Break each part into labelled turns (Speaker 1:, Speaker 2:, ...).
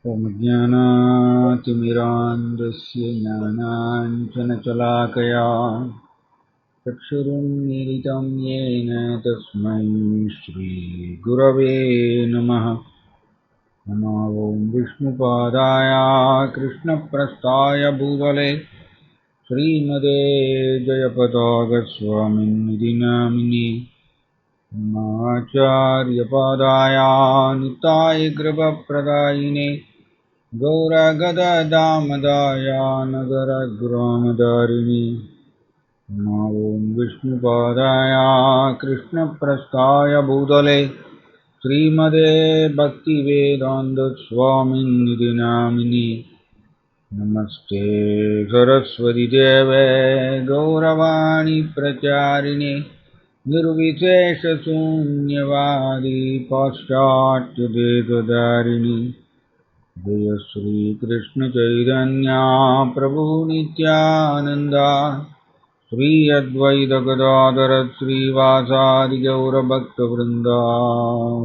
Speaker 1: ॐ ज्ञानातिमिरान्धस्य ज्ञानाञ्जनशलाकया चक्षुरुन्मीलितं येन तस्मै श्रीगुरवे नमः। नमो ॐ विष्णुपादाय कृष्णप्रस्थाय भूतले श्रीमते जयपताकस्वामिन्निधि नामिने आचार्यपादाय निताय कृपप्रदायिने गौरगददामदाय नगरग्रामदारिणि नमो ॐ विष्णुपादाय कृष्णप्रस्थाय भूतले श्रीमते भक्तिवेदान्तस्वामिन्निधि नामिने नमस्ते सरस्वतीदेवे गौरवाणी प्रचारिणे निर्विशेषशून्यवादी पाश्चात्यदेशधारिणि जय श्री कृष्ण चैतन्य प्रभु नित्यानंद श्री अद्वैत गदाधर श्रीवासादि गौर भक्तवृंद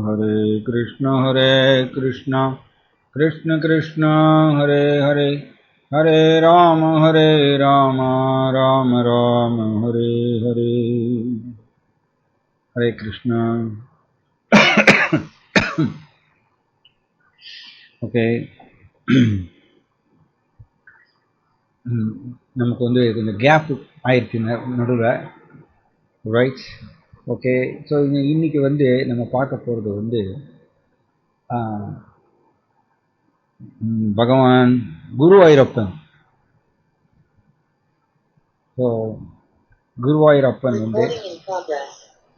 Speaker 1: हरे कृष्ण कृष्ण कृष्ण हरे हरे हरे राम राम राम हरे हरे हरे कृष्ण ஓகே. நமக்கு வந்து கொஞ்சம் கேப் ஆயிடுச்சு நடுவில், ரைட்? ஓகே. ஸோ இன்னைக்கு வந்து நம்ம பார்க்க போகிறது வந்து பகவான் குருவாயூரப்பன். ஸோ குருவாயூரப்பன் வந்து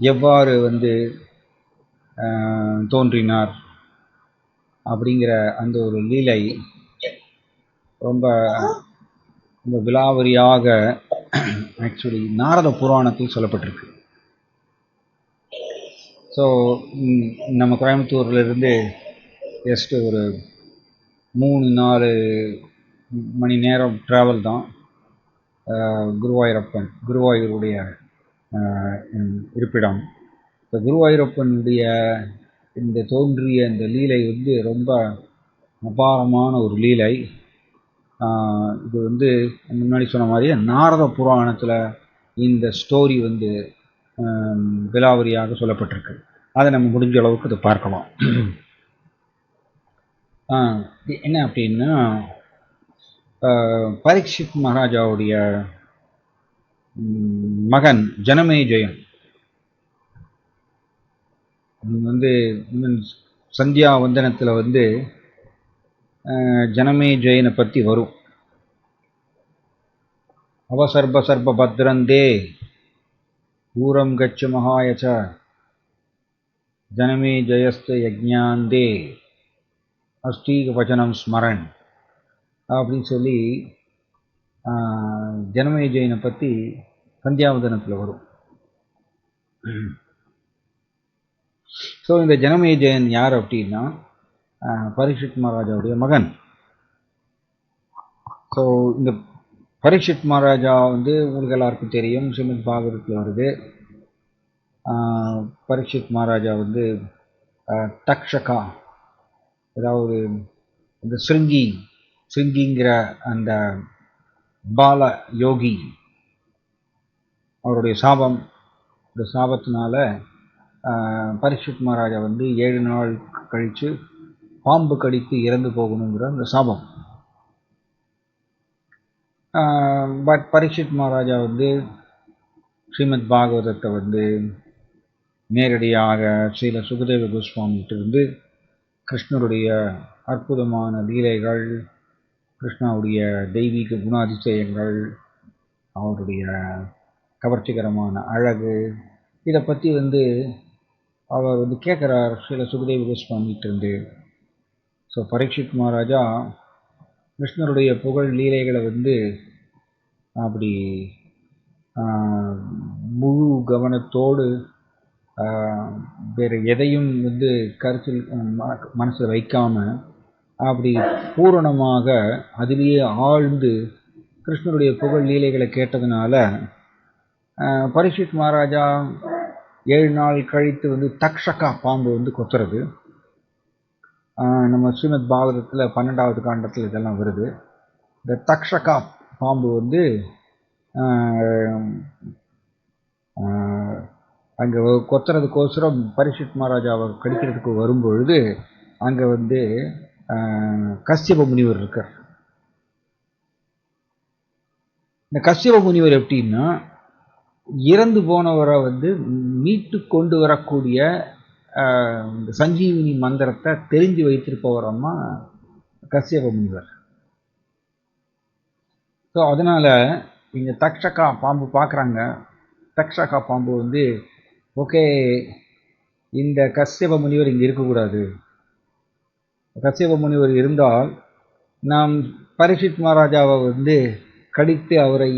Speaker 1: எவ்வாறு வந்து தோன்றினார் அப்படிங்கிற அந்த ஒரு லீலை ரொம்ப ரொம்ப விலாவரியாக ஆக்சுவலி நாரத புராணத்தில் சொல்லப்பட்டிருக்கு. ஸோ நம்ம கோயம்புத்தூர்லேருந்து ஜஸ்ட் ஒரு 3-4 மணி நேரம் ட்ராவல் தான் குருவாயூருடைய இருப்பிடம். இப்போ குருவாயூரப்பனுடைய இந்த தோன்றிய இந்த லீலை வந்து ரொம்ப அபாரமான ஒரு லீலை. இது வந்து முன்னாடி சொன்ன மாதிரியே நாரத புராணத்தில் இந்த ஸ்டோரி வந்து விலாவரியாக சொல்லப்பட்டிருக்கு. அதை நம்ம முடிஞ்ச அளவுக்கு இதை பார்க்கலாம். என்ன அப்படின்னா, பரீட்சித் மகாராஜாவுடைய மகன் ஜனமேஜயன் வந்து சந்தியா வந்தனத்தில் வந்து ஜனமேஜயனை பற்றி வரும். அவசர்ப சர்ப பத்ரந்தே தூரம் கச்ச மகாயச்ச ஜனமேஜயஸ்த யஜ்ஞாந்தே அஸ்தீக வச்சனம் ஸ்மரன் அப்படின்னு சொல்லி ஜனமேஜயனை பற்றி சந்தியாவதனத்தில் வரும். ஸோ இந்த ஜனமேஜயன் யார் அப்படின்னா பரீட்சித் மகாராஜாவுடைய மகன். ஸோ இந்த பரீட்சித் மகாராஜா வந்து உங்களுக்கு எல்லாருக்கும் தெரியும், ஸ்ரீமத் பாகவதத்தில் வருது. பரீட்சித் மகாராஜா வந்து தக்ஷகா, அதாவது இந்த சிருங்கிங்கிற அந்த பால யோகி அவருடைய சாபம், இந்த சாபத்தினால பரீட்சித் மகாராஜா வந்து 7 நாள் கழித்து பாம்பு கடித்து இறந்து போகணுங்கிற அந்த சாபம். பட் பரீட்சித் மகாராஜா வந்து ஸ்ரீமத் பாகவதத்தை வந்து நேரடியாக ஸ்ரீல சுகதேவ கோஸ்வாமிகிட்டிருந்து கிருஷ்ணருடைய அற்புதமான லீலைகள், கிருஷ்ணாவுடைய தெய்வீக குணாதிசயங்கள், அவருடைய கவர்ச்சிகரமான அழகு, இதை பற்றி வந்து அவர் வந்து கேட்குறார் ஸ்ரீல சுகதேவ கோஸ்வாமிகிட்டிருந்து. ஸோ பரீட்சித் மகாராஜா கிருஷ்ணருடைய புகழ் லீலைகளை வந்து அப்படி முழு கவனத்தோடு வேறு எதையும் வந்து கருத்தில் மனசில் வைக்காமல் அப்படி பூரணமாக அதிலேயே ஆழ்ந்து கிருஷ்ணருடைய புகழ் லீலைகளை கேட்டதுனால பரீட்சித் மகாராஜா 7 நாள் கழித்து வந்து தக்ஷகா பாம்பு வந்து கொத்துறது. நம்ம ஸ்ரீமத் பாகவதத்தில் 12வது காண்டத்தில் இதெல்லாம் வருது. இந்த தக்ஷகா பாம்பு வந்து அங்கே கொத்துறதுக்கோசரம் பரீட்சித் மகாராஜாவை கடிக்கிறதுக்கு வரும்பொழுது அங்கே வந்து கஷ்யப முனிவர் இருக்கார். இந்த கஷ்யப முனிவர் எப்படின்னா, இறந்து போனவரை வந்து மீட்டு கொண்டு வரக்கூடிய இந்த சஞ்சீவினி மந்திரத்தை தெரிஞ்சு வைத்திருப்பவரம்மா கஷ்யப முனிவர். ஸோ அதனால் இங்கே தக்ஷகா பாம்பு பார்க்குறாங்க. தக்ஷகா பாம்பு வந்து ஓகே, இந்த கஷ்யப முனிவர் இங்கே இருக்கக்கூடாது. கஷ்யப முனிவர் இருந்தால் நாம் பரீட்சித் மகாராஜாவை வந்து கடித்து அவரை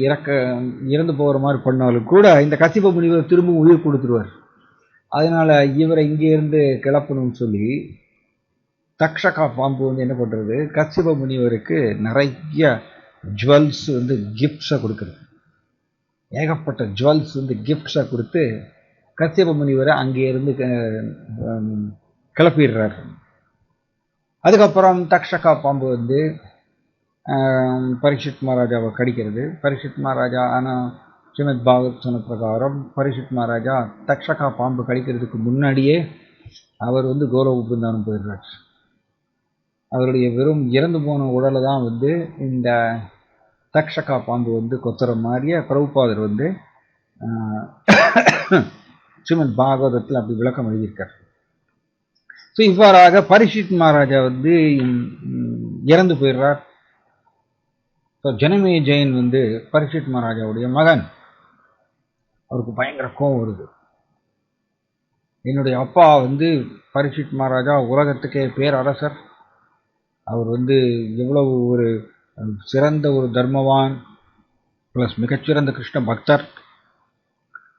Speaker 1: இறந்து போகிற மாதிரி பண்ணாலும் கூட இந்த கஷ்யப முனிவர் திரும்ப உயிர் கொடுத்துருவார். அதனால் இவரை இங்கேருந்து கிளப்பணும்னு சொல்லி தக்ஷகா பாம்பு வந்து என்ன பண்ணுறது, கஷ்யப முனிவருக்கு நிறைய ஜுவல்ஸ் வந்து கிஃப்ட்ஸை கொடுக்குறது. ஏகப்பட்ட ஜுவல்ஸ் வந்து கிஃப்ட்ஸை கொடுத்து கஷ்யப முனிவரை அங்கேருந்து கிளப்பிடுறார். அதுக்கப்புறம் தக்ஷகா பாம்பு வந்து பரீட்சித் மகாராஜாவை கடிக்கிறது. பரீட்சித் மகாராஜா ஆனால் ஸ்ரீமத் பாகவத் சொன்ன பிரகாரம் பரீட்சித் மகாராஜா தக்ஷகா பாம்பு கடிக்கிறதுக்கு முன்னாடியே அவர் வந்து கோலோக பிருந்தாவனம் போயிடுறார். அவருடைய வெறும் இறந்து போன உடலை தான் வந்து இந்த தக்ஷகா பாம்பு வந்து கொத்துற மாதிரியே பிரபுபாதர் வந்து ஸ்ரீமத் பாகவதத்தில் அப்படி விளக்கம் எழுதியிருக்கார். ஸோ இவ்வாறாக பரீட்சித் மகாராஜா வந்து இறந்து போயிடுறார். ஸோ ஜனமே ஜெயின் வந்து பரீட்சித் மகாராஜாவுடைய மகன். அவருக்கு பயங்கர கோபம் வருது. என்னுடைய அப்பா வந்து பரீட்சித் மகாராஜா உலகத்துக்கே பேரரசர். அவர் வந்து எவ்வளவு ஒரு சிறந்த ஒரு தர்மவான் ப்ளஸ் மிகச்சிறந்த கிருஷ்ண பக்தர்.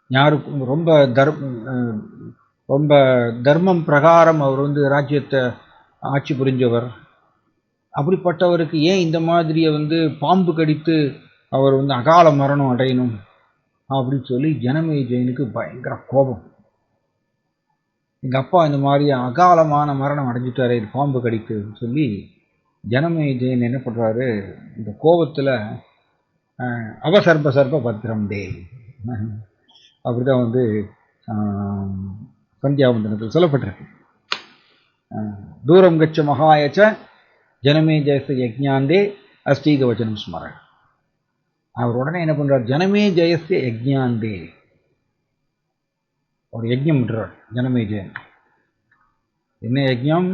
Speaker 1: யாருக்கும் ரொம்ப தர்மம் பிரகாரம் அவர் வந்து ராஜ்யத்தை ஆட்சி புரிஞ்சவர். அப்படிப்பட்டவருக்கு ஏன் இந்த மாதிரியை வந்து பாம்பு கடித்து அவர் வந்து அகால மரணம் அடையணும் அப்படின்னு சொல்லி ஜனமே ஜெயினுக்கு பயங்கர கோபம். எங்கள் அப்பா இந்த மாதிரி அகாலமான மரணம் அடைஞ்சிட்டாரே பாம்பு கடிக்குன்னு சொல்லி ஜனமே ஜெயின் என்ன பண்ணுறாரு, இந்த கோபத்தில் அவசர்ப பத்திரம் டே அப்படிதான் வந்து சந்தியாவந்தனத்தில் சொல்லப்பட்டிருக்கு. தூரம் கச்ச மகாயச்ச ஜனமே ஜெயச யஜ்ஞாந்தே அஸ்தீக வச்சனம் ஸ்மர. அவர் உடனே என்ன பண்ணுறார், ஜனமே ஜெயச யஜ்ஞாந்தே ஒரு யஜ்ஞம் பண்றார் ஜனமே ஜெயன். என்ன யஜ்ஞம்?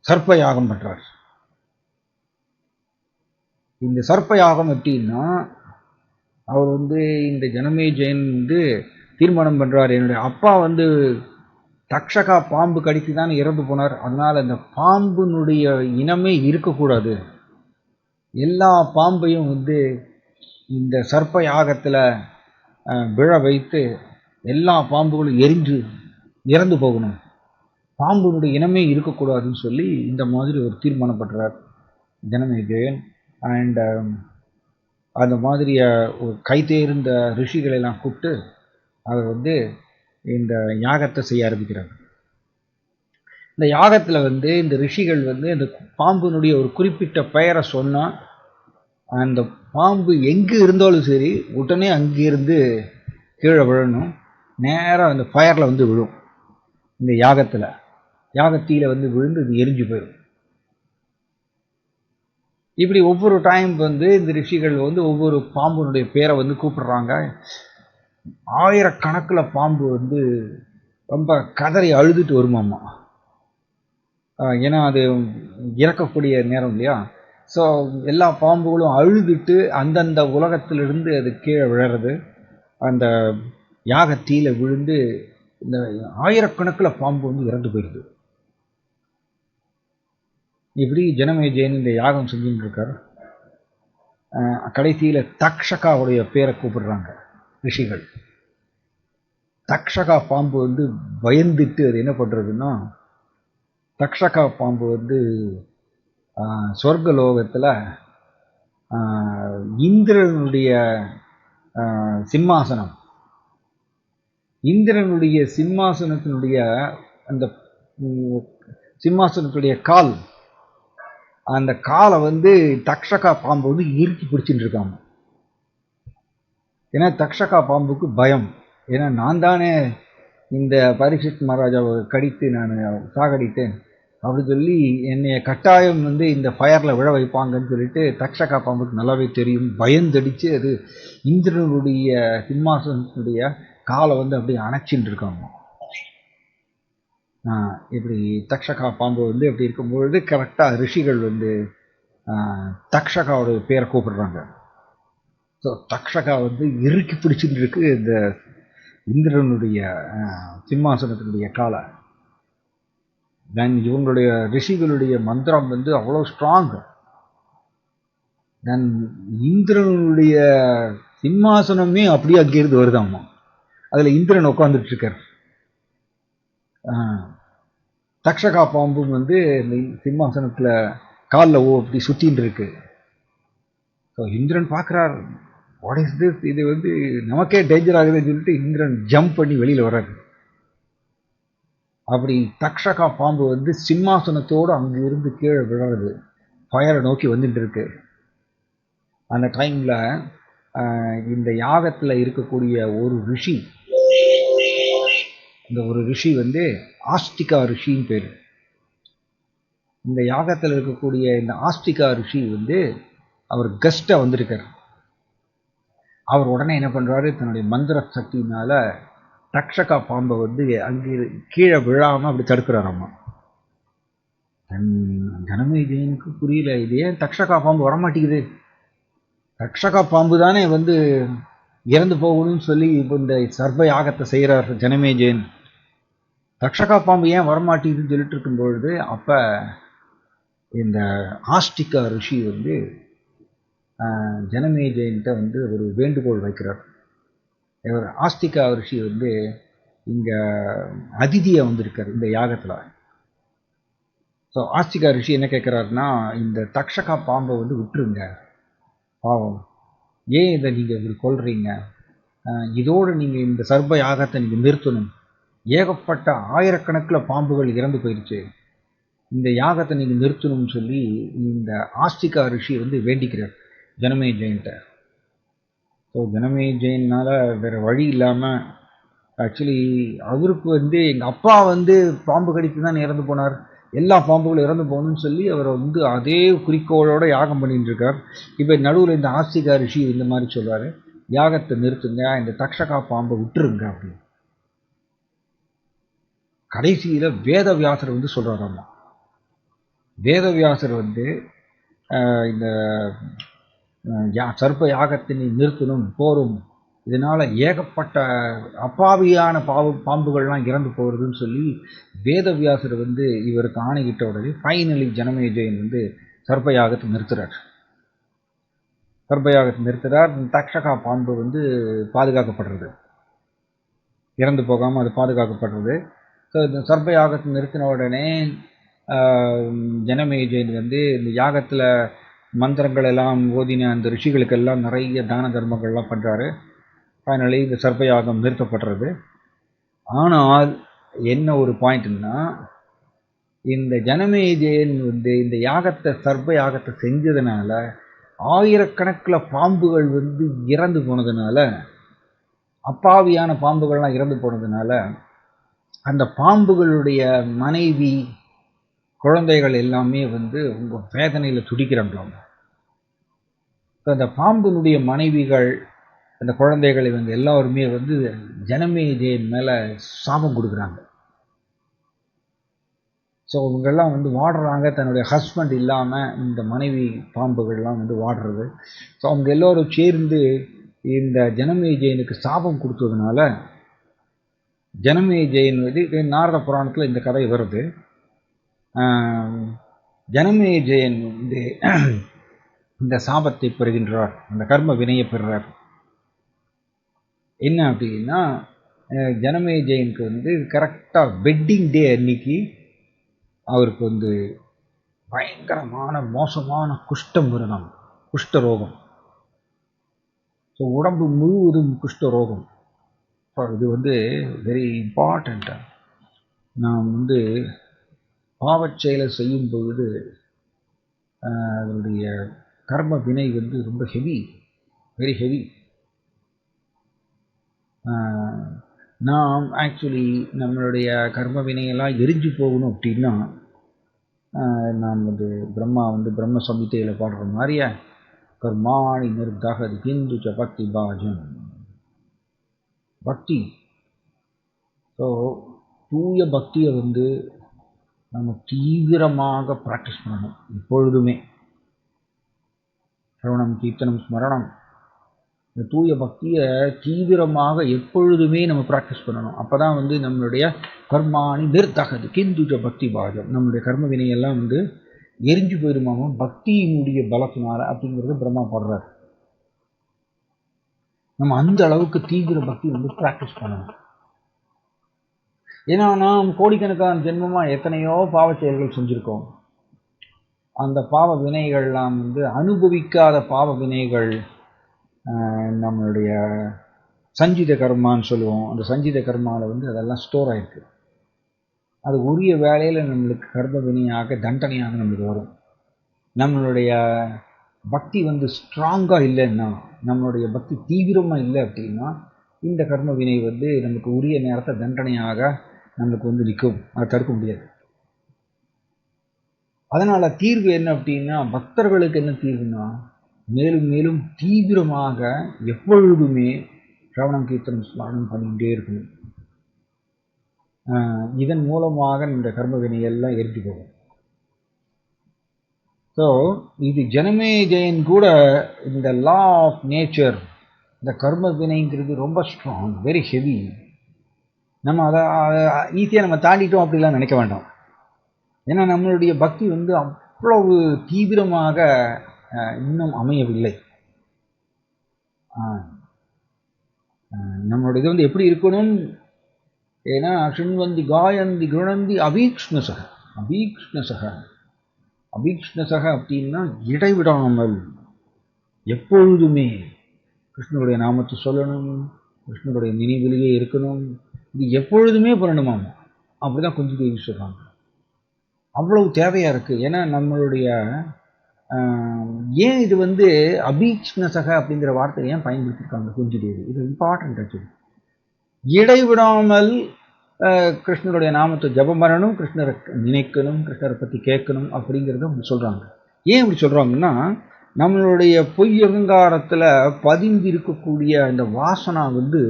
Speaker 1: சர்ப்ப யாகம் பண்றார். இந்த சர்ப்ப யாகம் எப்படின்னா, அவர் வந்து இந்த ஜனமே ஜெயன் வந்து தீர்மானம் பண்றார், என்னுடைய அப்பா வந்து தக்ஷகா பாம்பு கடித்து தான் இறந்து போனார். அதனால அந்த பாம்பினுடைய இனமே இருக்கக்கூடாது. எல்லா பாம்பையும் வந்து இந்த சர்ப்ப யாகத்தில் விழ வைத்து எல்லா பாம்புகளும் எரிஞ்சு இறந்து போகணும், பாம்புனுடைய இனமே இருக்கக்கூடாதுன்னு சொல்லி இந்த மாதிரி ஒரு தீர்மானம் பண்ணுறார் ஜனமே ஜெயன். அண்ட் அந்த மாதிரிய ஒரு கைதேர்ந்த ரிஷிகளெல்லாம் கூப்பிட்டு அவர் வந்து இந்த யாகத்தை செய்ய ஆரம்பிக்கிறார். இந்த யாகத்தில் வந்து இந்த ரிஷிகள் வந்து இந்த பாம்பினுடைய ஒரு குறிப்பிட்ட பெயரை சொன்னால் அந்த பாம்பு எங்கே இருந்தாலும் சரி உடனே அங்கிருந்து கீழே விழணும், நேராக அந்த ஃபயரில் வந்து விழும். இந்த யாகத்தீயில் வந்து விழுந்து இது எரிஞ்சு போயிடும். இப்படி ஒவ்வொரு டைம் வந்து இந்த ரிஷிகள் வந்து ஒவ்வொரு பாம்புனுடைய பேரை வந்து கூப்பிடுறாங்க. ஆயிரக்கணக்கில் பாம்பு வந்து ரொம்ப கதறி அழுதுட்டு வருமாம்மா. ஏன்னா அது இறக்கக்கூடிய நேரம் இல்லையா. ஸோ எல்லா பாம்புகளும் அழுதுட்டு அந்தந்த உலகத்திலிருந்து அது கீழே விழறது, அந்த யாகத்தீயில விழுந்து இந்த ஆயிரக்கணக்கில் பாம்பு வந்து இறந்து போயிடுது. இப்படி ஜனமே ஜெயன் இந்த யாகம் செஞ்சுட்டு இருக்கார். கடைசியில் தக்ஷகாவுடைய பேரை கூப்பிடுறாங்க ரிஷிகள். தக்ஷகா பாம்பு வந்து பயந்துட்டு அது என்ன பண்ணுறதுன்னா, தக்ஷகா பாம்பு வந்து சொர்க்கலோகத்தில் இந்திரனுடைய சிம்மாசனம், இந்திரனுடைய சிம்மாசனத்தினுடைய அந்த சிம்மாசனத்துடைய கால், அந்த காலை வந்து தக்ஷகா பாம்பு வந்து இறுக்கி பிடிச்சிட்டு இருக்காங்க. ஏன்னா தக்ஷகா பாம்புக்கு பயம். ஏன்னா நான் தானே இந்த பரீட்சித் மகாராஜாவை கடித்து நான் சாகடித்தேன் அப்படின்னு சொல்லி என்னைய கட்டாயம் வந்து இந்த ஃபயரில் விழ வைப்பாங்கன்னு சொல்லிட்டு தக்ஷகா பாம்புக்கு நல்லாவே தெரியும். பயந்தடிச்சு அது இந்திரனுடைய சிம்மாசனத்துடைய காலை வந்து அப்படியே அணைச்சின்னு இருக்காங்க. இப்படி தக்ஷகா பாம்பு வந்து அப்படி இருக்கும்பொழுது கரெக்டாக ரிஷிகள் வந்து தக்ஷகாவோட பேரை கூப்பிடுறாங்க. ஸோ தக்ஷகா வந்து இறுக்கி பிடிச்சிட்டு இருக்கு இந்த இந்திரனுடைய சிம்மாசனத்தினுடைய காலை. தென் இவங்களுடைய ரிஷிகளுடைய மந்திரம் வந்து அவ்வளோ ஸ்ட்ராங். தென் இந்திரனுடைய சிம்மாசனமே அப்படியே அங்கிருந்து வருதாம்மா. அதில் இந்திரன் உட்காந்துட்டு இருக்கார். தக்ஷகா பாம்பும் வந்து இந்த சிம்மாசனத்தில் காலில் அப்படி சுற்றின்னு இருக்கு. ஸோ இந்திரன் பார்க்குறார், வாட் இஸ் திஸ், இது வந்து நமக்கே டேஞ்சர் ஆகுதுன்னு சொல்லிட்டு இந்திரன் ஜம்ப் பண்ணி வெளியில் வர்றாரு. அப்படி தக்ஷகா பாம்பு வந்து சிம்மாசனத்தோடு அங்கிருந்து கீழே விழறது, ஃபயரை நோக்கி வந்துட்டு இருக்கு. அந்த டைமில் இந்த யாகத்தில் இருக்கக்கூடிய ஒரு ரிஷி, இந்த ஒரு ரிஷி வந்து ஆஸ்திகா ரிஷின்னு பேர். இந்த யாகத்தில் இருக்கக்கூடிய இந்த ஆஸ்திகா ரிஷி வந்து அவர் கெஸ்ட்டாக வந்திருக்கார். அவர் உடனே என்ன பண்ணுறாரு, தன்னுடைய மந்திர சக்தியினால தக்ஷகா பாம்பை வந்து அங்கே கீழே விழாமல் அப்படி தடுக்கிறாராம்மா. ஜனமேஜயனுக்கு புரியல, இது ஏன் தக்ஷகா பாம்பு வரமாட்டேங்குது, தக்ஷகா பாம்பு தானே வந்து இறந்து போகணும்னு சொல்லி இப்போ இந்த சர்ப யாகத்தை செய்கிறார் ஜனமேஜயன், தக்ஷகா பாம்பு ஏன் வரமாட்டேங்குதுன்னு சொல்லிட்டு இருக்கும்பொழுது அப்போ இந்த ஆஸ்திகா ரிஷி வந்து ஜனமேஜயன்ட்ட வந்து ஒரு வேண்டுகோள் வைக்கிறார். இவர் ஆஸ்திகா ரிஷி வந்து இங்கே அதிதியாக வந்திருக்கார் இந்த யாகத்தில். ஸோ ஆஸ்திகா ரிஷி என்ன கேட்குறாருன்னா, இந்த தக்ஷகா பாம்பை வந்து விட்டுருங்க, பாவம், ஏன் இதை நீங்கள் இப்படி கொள்றீங்க, இதோடு நீங்கள் இந்த சர்ப யாகத்தை நீங்கள் நிறுத்தணும், ஏகப்பட்ட ஆயிரக்கணக்கில் பாம்புகள் இறந்து போயிடுச்சு, இந்த யாகத்தை நீங்கள் நிறுத்தணும்னு சொல்லி இந்த ஆஸ்திகா ரிஷி வந்து வேண்டிக்கிறார் ஜனமேஜயன்ட்ட. ஸோ ஜனமேஜயனால் வேறு வழி இல்லாமல், ஆக்சுவலி அவருக்கு வந்து எங்கள் அப்பா வந்து பாம்பு கடித்து தான் இறந்து போனார், எல்லா பாம்புகளும் இறந்து போகணும்னு சொல்லி அவர் வந்து அதே குறிக்கோளோடு யாகம் பண்ணிட்டு இருக்கார். இப்போ நடுவில் இந்த ஆஸ்திகா ரிஷி இந்த மாதிரி சொல்கிறாரு, யாகத்தை நிறுத்துங்க, இந்த தக்ஷகா பாம்பை விட்டுருங்க அப்படின்னு. கடைசியில் வேதவியாசர் வந்து சொல்கிறாராம்மா. வேதவியாசர் வந்து இந்த சர்ப்ப யாகத்தை நிறுத்தணும், போரும், இதனால் ஏகப்பட்ட அப்பாவியான பாம்புகள்லாம் இறந்து போகிறதுன்னு சொல்லி வேதவியாசர் வந்து இவருக்கு ஆணையிட்ட உடனே ஃபைனலி ஜனமேஜயன் வந்து சர்ப்பயாகத்தை நிறுத்துறார். சர்ப்பயாகத்தை நிறுத்துறார். தக்ஷகா பாம்பு வந்து பாதுகாக்கப்படுறது, இறந்து போகாமல் அது பாதுகாக்கப்படுறது. ஸோ இந்த சர்ப்பயாகத்தை நிறுத்தின உடனே ஜனமேஜயன் வந்து இந்த யாகத்தில் மந்திரங்கள் எல்லாம் ஓதின அந்த ரிஷிகளுக்கெல்லாம் நிறைய தான தர்மங்கள்லாம் பண்ணுறாரு. ஃபைனலி இந்த சர்ப்பயாகம் நிறுத்தப்படுறது. ஆனால் என்ன ஒரு பாயிண்ட்னா, இந்த ஜனமேஜயன் வந்து இந்த யாகத்தை சர்ப்ப யாகத்தை செஞ்சதுனால ஆயிரக்கணக்கில் பாம்புகள் வந்து இறந்து போனதுனால, அப்பாவியான பாம்புகள்லாம் இறந்து போனதுனால அந்த பாம்புகளுடைய மனைவி குழந்தைகள் எல்லாமே வந்து உங்க வேதனையில் துடிக்கிறாங்களாம். அந்த பாம்பினுடைய மனைவிகள் அந்த குழந்தைகளை வந்து எல்லாருமே வந்து ஜனமேஜயன் மேலே சாபம் கொடுக்குறாங்க. ஸோ இவங்கெல்லாம் வந்து வாடுறாங்க, தன்னுடைய ஹஸ்பண்ட் இல்லாமல் இந்த மனைவி பாம்புகள்லாம் வந்து வாடுறது. ஸோ அவங்க எல்லோரும் சேர்ந்து இந்த ஜனமேஜயனுக்கு சாபம் கொடுத்ததுனால ஜனமேஜயன் வந்து நாரத புராணத்தில் இந்த கதை வருது. ஜனமேஜயன் வந்து இந்த சாபத்தை பெறுகின்றார், அந்த கர்ம வினையை பெறுறார். என்ன அப்படின்னா, ஜனமேஜயனுக்கு வந்து கரெக்டாக வெட்டிங் டே அன்னைக்கு அவருக்கு வந்து பயங்கரமான மோசமான குஷ்டம் வருதாம், குஷ்டரோகம். ஸோ உடம்பு முழுவதும் குஷ்டரோகம். ஸோ இது வந்து வெரி இம்பார்ட்டண்ட்டாக நாம் வந்து பாவச் செயலை செய்யும் பொழுது அதனுடைய கர்ம வினை வந்து ரொம்ப ஹெவி, வெரி ஹெவி. நாம் ஆக்சுவலி நம்மளுடைய கர்ம வினையெல்லாம் எரிஞ்சு போகணும் அப்படின்னா நாம் வந்து பிரம்மா வந்து பிரம்ம சம்ஹிதையில் பாடுற மாதிரியே கர்மாணி நிர்தஹதி கிந்து ச பக்தி பாஜம், பக்தி. ஸோ தூய பக்தியை வந்து நம்ம தீவிரமாக ப்ராக்டிஸ் பண்ணணும். எப்பொழுதுமே சிரவணம் கீர்த்தனம் ஸ்மரணம், இந்த தூய பக்தியை தீவிரமாக எப்பொழுதுமே நம்ம ப்ராக்டிஸ் பண்ணணும். அப்போ தான் வந்து நம்மளுடைய கர்மாணி நிர்தஹதி கிந்துஜ பக்தி பாஜம், நம்மளுடைய கர்ம வினையெல்லாம் வந்து எரிஞ்சு போயிடுமாமோ பக்தியினுடைய பலத்தினால அப்படிங்கிறது பிரம்மா பாடுறார். நம்ம அந்த அளவுக்கு தீவிர பக்தி வந்து ப்ராக்டிஸ் பண்ணணும். ஏன்னா நாம் கோடிக்கணக்கான ஜென்மமாக எத்தனையோ பாவ செயல்கள் செஞ்சுருக்கோம். அந்த பாவ வினைகள்லாம் வந்து அனுபவிக்காத பாவ வினைகள் நம்மளுடைய சஞ்சித கர்மான்னு சொல்லுவோம். அந்த சஞ்சித கர்மாவில் வந்து அதெல்லாம் ஸ்டோர் ஆகிருக்கு. அது உரிய வேலையில் நம்மளுக்கு கர்ம வினையாக தண்டனையாக நம்மளுக்கு வரும். நம்மளுடைய பக்தி வந்து ஸ்ட்ராங்காக இல்லைன்னா, நம்மளுடைய பக்தி தீவிரமாக இல்லை அப்படின்னா இந்த கர்ம வினை வந்து நமக்கு உரிய நேரத்தை தண்டனையாக நம்மளுக்கு வந்து நிற்கும். அதை தடுக்க முடியாது. அதனால் தீர்வு என்ன அப்படின்னா, பக்தர்களுக்கு என்ன தீர்வுனா மேலும் மேலும் தீவிரமாக எப்பொழுதுமே சிரவணம் கீர்த்தனம் ஸ்மரணம் பண்ணிகிட்டே இருக்கணும். இதன் மூலமாக இந்த கர்ம வினையெல்லாம் எரிஞ்சு போகும். ஸோ இது ஜனமே ஜெயன் கூட இந்த லா ஆஃப் நேச்சர், இந்த கர்ம வினைங்கிறது ரொம்ப ஸ்ட்ராங், வெரி ஹெவி. நம்ம அதை ஈஸியாக நம்ம தாண்டிட்டோம் அப்படிலாம் நினைக்க வேண்டாம். ஏன்னா நம்மளுடைய பக்தி வந்து அவ்வளவு தீவிரமாக இன்னும் அமையவில்லை. நம்மளோட இது வந்து எப்படி இருக்கணும்? ஏன்னா சுண்வந்தி காயந்தி குணந்தி அபீக்ஷ்ணசக, அபீக்ஷ்ணசக அபீக்ஷ்ணசக அப்படின்னா இடைவிடாமல் எப்பொழுதுமே கிருஷ்ணனுடைய நாமத்தை சொல்லணும், கிருஷ்ணனுடைய நினைவிலேயே இருக்கணும். இது எப்பொழுதுமே பண்ணணுமாம். அப்படிதான் குந்தி தேவி சொல்றாங்க. அவ்வளவு தேவையா இருக்கு. ஏன்னா நம்மளுடைய ஏன் இது வந்து அபீக்ஷ்ணசக அப்படிங்கிற வார்த்தையை ஏன் பயன்படுத்தியிருக்காங்க குந்தி தேவி? இது இம்பார்ட்டன்ட் ஆக்சுவலி. இடைவிடாமல் கிருஷ்ணருடைய நாமத்தை ஜபம் பண்ணணும், கிருஷ்ணரை நினைக்கணும், கிருஷ்ணரை பற்றி கேட்கணும் அப்படிங்கிறத அவங்க சொல்கிறாங்க. ஏன் இப்படி சொல்கிறாங்கன்னா, நம்மளுடைய பொய் அகங்காரத்தில் பதிந்து இருக்கக்கூடிய இந்த வாசனா வந்து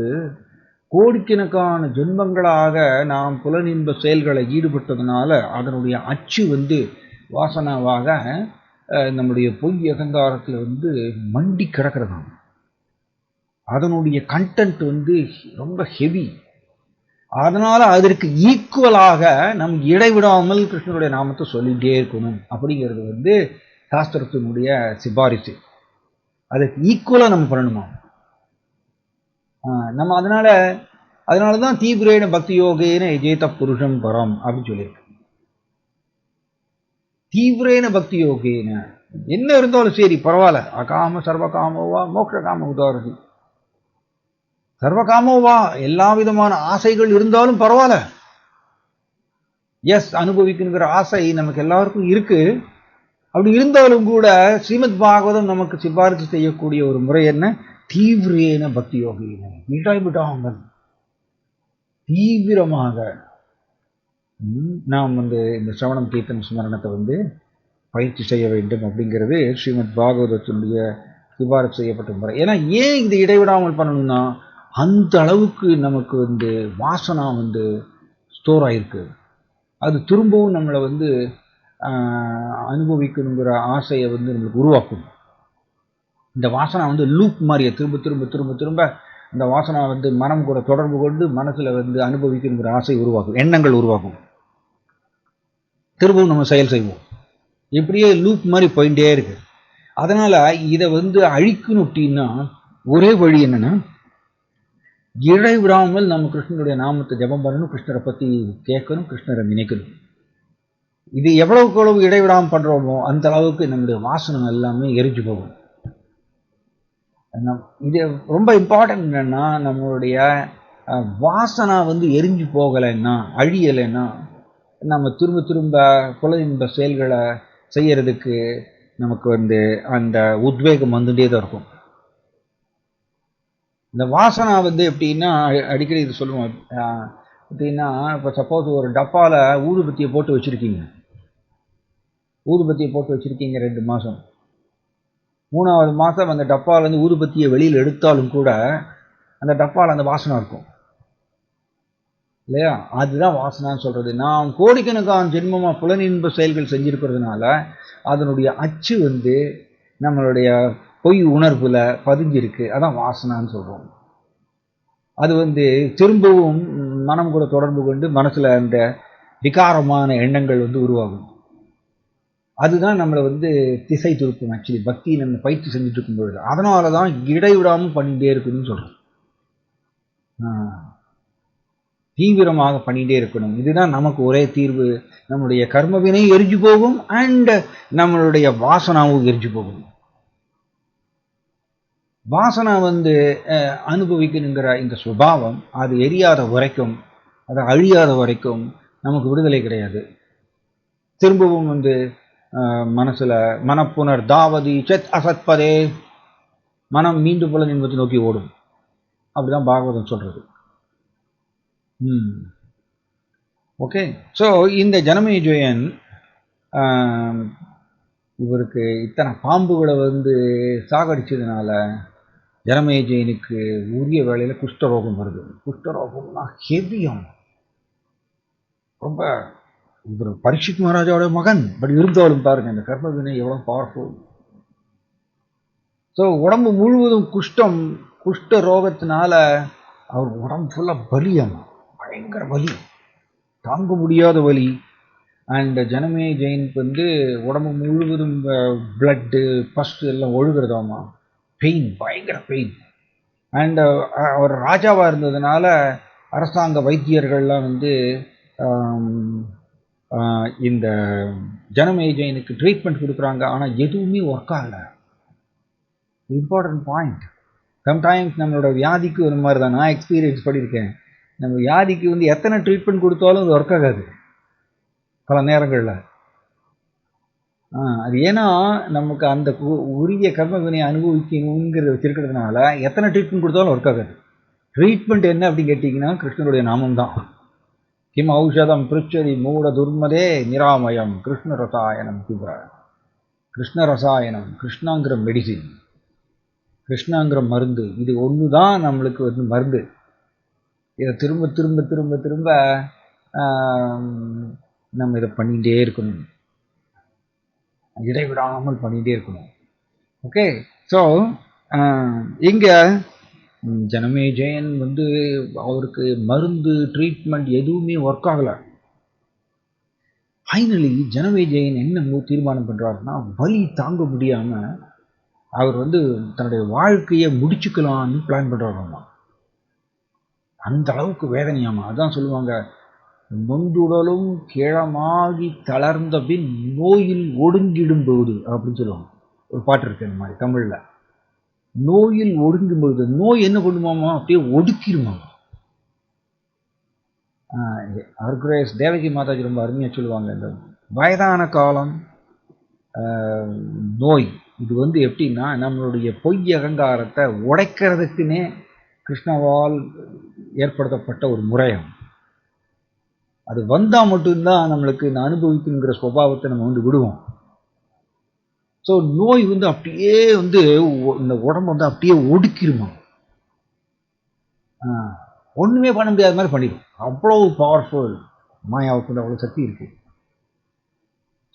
Speaker 1: கோடிக்கணக்கான ஜென்மங்களாக நாம் புலனின்ப செயல்களை ஈடுபட்டதுனால அதனுடைய அச்சு வந்து வாசனாவாக நம்முடைய பொய் அகங்காரத்தில் வந்து மண்டி கிடக்கிறதாம். அதனுடைய கண்டென்ட் வந்து ரொம்ப ஹெவி. அதனால அதற்கு ஈக்குவலாக நம் இடைவிடாமல் கிருஷ்ணனுடைய நாமத்தை சொல்லிகிட்டே இருக்கணும் அப்படிங்கிறது வந்து சாஸ்திரத்தினுடைய சிபாரிசு. அதுக்கு ஈக்குவலாக நம்ம பண்ணணுமா? நம்ம அதனால தான் தீவிரேன பக்தி யோகேன எஜேத புருஷம் பரம் அப்படின்னு சொல்லியிருக்கு. தீவிரேன பக்தி யோகேன என்ன இருந்தாலும் சரி பரவாயில்ல, அகாம சர்வகாமோவா மோட்ச காம உதாரணி, சர்வகாமோவா எல்லா விதமான ஆசைகள் இருந்தாலும் பரவாயில்ல. எஸ், அனுபவிக்குங்கிற ஆசை நமக்கு எல்லாருக்கும் இருக்கு. அப்படி இருந்தாலும் கூட ஸ்ரீமத் பாகவதம் நமக்கு சிபாரிசு செய்யக்கூடிய ஒரு முறை என்ன? தீவிரேன பக்தி யோகின, இடைவிடாமல் தீவிரமாக நாம் வந்து இந்த சிரவணம் கீர்த்தன ஸ்மரணத்தை வந்து பயிற்சி செய்ய வேண்டும் அப்படிங்கிறது ஸ்ரீமத் பாகவதத்தினுடைய சிபாரிசு செய்யப்பட்ட முறை. ஏன்னா ஏன் இது இடைவிடாமல் பண்ணணும்னா, அந்த அளவுக்கு நமக்கு வந்து வாசனா வந்து ஸ்டோர் ஆகிருக்கு. அது திரும்பவும் நம்மளை வந்து அனுபவிக்கணுங்கிற ஆசையை வந்து நம்மளுக்கு உருவாக்கும். இந்த வாசனா வந்து லூப் மாதிரியே திரும்ப திரும்ப திரும்ப திரும்ப இந்த வாசனா வந்து மனம் கூட தொடர்பு கொண்டு மனசில் வந்து அனுபவிக்கணுங்கிற ஆசை உருவாக்கும், எண்ணங்கள் உருவாக்கும். திரும்பவும் நம்ம செயல் செய்வோம். இப்படியே லூப் மாதிரி போயிட்டே இருக்கு. அதனால் இதை வந்து அழிக்கணும் அப்படின்னா ஒரே வழி என்னென்னா, இடைவிடாமல் நம்ம கிருஷ்ணனுடைய நாமத்தை ஜபம் பண்ணணும், கிருஷ்ணரை பற்றி கேட்கணும், கிருஷ்ணரை நினைக்கணும். இது எவ்வளவுக்கு எவ்வளவு இடைவிடாமல் பண்ணுறோமோ அந்த அளவுக்கு நம்முடைய வாசனம் எல்லாமே எரிஞ்சு போகும். இது ரொம்ப இம்பார்ட்டன்ட். என்னன்னா, நம்மளுடைய வாசனா வந்து எரிஞ்சு போகலைன்னா, அழியலைன்னா நம்ம திரும்ப திரும்ப புல இன்ப செயல்களை செய்யறதுக்கு நமக்கு அந்த உத்வேகம் வந்துட்டே தான் இருக்கும். இந்த வாசனா எப்படின்னா அடிக்கடி இது சொல்லுவோம். எப்படின்னா இப்போ சப்போஸ் ஒரு டப்பாவில் ஊதுபத்தியை போட்டு வச்சுருக்கீங்க, 2 மாதம், 3வது மாதம் அந்த டப்பாவிலேருந்து ஊதுபத்தியை வெளியில் எடுத்தாலும் கூட அந்த டப்பாவில் அந்த வாசனை இருக்கும் இல்லையா? அதுதான் வாசனான்னு சொல்கிறது. நாம் கோடிக்கணக்கான ஜென்மமாக புலனின்ப செயல்கள் செஞ்சுருக்கிறதுனால அதனுடைய அச்சு நம்மளுடைய பொய் உணர்வில் பதிஞ்சிருக்கு. அதான் வாசனான்னு சொல்கிறோம். அது திரும்பவும் மனம் கூட தொடர்பு கொண்டு மனசில் அந்த விகாரமான எண்ணங்கள் உருவாகும். அதுதான் நம்மளை திசை திருப்பும். ஆக்சுவலி பக்தி நம்ம பயிற்சி செஞ்சுட்டு இருக்கும் பொழுது அதனால தான் இடைவிடாமல் பண்ணிகிட்டே இருக்கணும்னு சொல்கிறோம். தீவிரமாக பண்ணிகிட்டே இருக்கணும். இதுதான் நமக்கு ஒரே தீர்வு. நம்மளுடைய கர்மவினை எரிஞ்சு போகும் அண்ட் நம்மளுடைய வாசனாவும் எரிஞ்சு போகும். வாசனா அனுபவிக்கணுங்கிற இந்த சுபாவம் அது எரியாத வரைக்கும், அது அழியாத வரைக்கும் நமக்கு விடுதலை கிடையாது. திரும்பவும் மனசுல மனப்புனர் தாவதி செத் அசத்பதே, மனம் மீண்டும் புல இன்பத்தை நோக்கி ஓடும். அப்படிதான் பாகவதம் சொல்றது. ஓகே. ஸோ இந்த ஜனமேஜயன் இவருக்கு இத்தனை பாம்புகளை சாகடிச்சதுனால ஜனமேஜயனுக்கு உரிய வேளையில் குஷ்டரோகம் வருது. குஷ்டரோகம்னா ஹெவியம், ரொம்ப. இவர் பரீட்சித் மகாராஜாவோட மகன், பட் இருந்தாலும் பாருங்க இந்த கர்மவினை எவ்வளோ பவர்ஃபுல். ஸோ உடம்பு முழுவதும் குஷ்ட ரோகத்தினால அவர் உடம்பு ஃபுல்லாக பலியம், பயங்கர வலி, தாங்க முடியாத வலி. அண்ட் ஜனமேஜயனுக்கு உடம்பு முழுவதும் பிளட்டு ஃபஸ்ட் எல்லாம் ஒழுகிறதாமா, பெயின், பயங்கர பெயின். அண்ட் அவர் ராஜாவாக இருந்ததுனால அரசாங்க வைத்தியர்கள்லாம் இந்த ஜனமேஜயனுக்கு ட்ரீட்மெண்ட் கொடுக்குறாங்க. ஆனால் எதுவுமே ஒர்க் ஆகலை. Important point. சம்டைம்ஸ் நம்மளோட வியாதிக்கு ஒரு மாதிரி தான் நான் எக்ஸ்பீரியன்ஸ் பண்ணியிருக்கேன். நம்ம வியாதிக்கு எத்தனை ட்ரீட்மெண்ட் கொடுத்தாலும் அது ஒர்க் ஆகாது பல நேரங்களில். அது ஏன்னா நமக்கு அந்த உரிய கர்மவினை அனுபவிக்கணுங்கிறது வச்சிருக்கிறதுனால எத்தனை ட்ரீட்மெண்ட் கொடுத்தாலும் ஒர்க் ஆகாது. ட்ரீட்மெண்ட் என்ன அப்படின்னு கேட்டிங்கன்னா கிருஷ்ணனுடைய நாமம் தான். கிம் ஔஷதம் பிருச்சதி மூட துர்மதே நிராமயம் கிருஷ்ண ரசாயனம் பிப. கிருஷ்ண ரசாயனம், கிருஷ்ணாங்கிற மெடிசின், கிருஷ்ணாங்கிற மருந்து. இது ஒன்று தான் நம்மளுக்கு மருந்து. இதை திரும்ப திரும்ப திரும்ப திரும்ப நம்ம இதை பண்ணிகிட்டே இருக்கணும், இடைவிடாமல் பண்ணிகிட்டே இருக்கணும். ஓகே. ஸோ இங்கே ஜனமேஜயன் அவருக்கு மருந்து ட்ரீட்மெண்ட் எதுவுமே ஒர்க் ஆகலை. ஃபைனலி ஜனமேஜயன் என்ன தீர்மானம் பண்ணுறாருன்னா, வலி தாங்க முடியாமல் அவர் தன்னுடைய வாழ்க்கையை முடிச்சுக்கலான்னு பிளான் பண்ணுறாருமா. அந்த அளவுக்கு வேதனையாமா. அதான் சொல்லுவாங்க, நொந்துடலும் கிழமாகி தளர்ந்த பின் நோயில் ஒடுங்கிடும் போது அப்படின்னு சொல்லுவாங்க. ஒரு பாட்டு இருக்கு இந்த மாதிரி தமிழில். நோயில் ஒடுங்கும் பொழுது நோய் என்ன பண்ணுமாமா, அப்படியே ஒடுக்கிடுமாமா. அர்க்ரேஸ் தேவகி மாதாஜி ரொம்ப அருமையாக சொல்லுவாங்க, இந்த வயதான காலம் நோய் இது எப்படின்னா நம்மளுடைய பொய் அகங்காரத்தை உடைக்கிறதுக்குன்னே கிருஷ்ணவால் ஏற்படுத்தப்பட்ட ஒரு முறையம். அது வந்தால் மட்டும்தான் நம்மளுக்கு இந்த அனுபவிக்குங்கிற சுபாவத்தை நம்ம விடுவோம். ஸோ நோய் அப்படியே இந்த உடம்பு அப்படியே ஒடுக்கிடுமா, ஒன்றுமே பண்ண முடியாத மாதிரி பண்ணிடும். அவ்வளோ பவர்ஃபுல் மாயாவுக்கு அவ்வளோ சக்தி இருக்கு.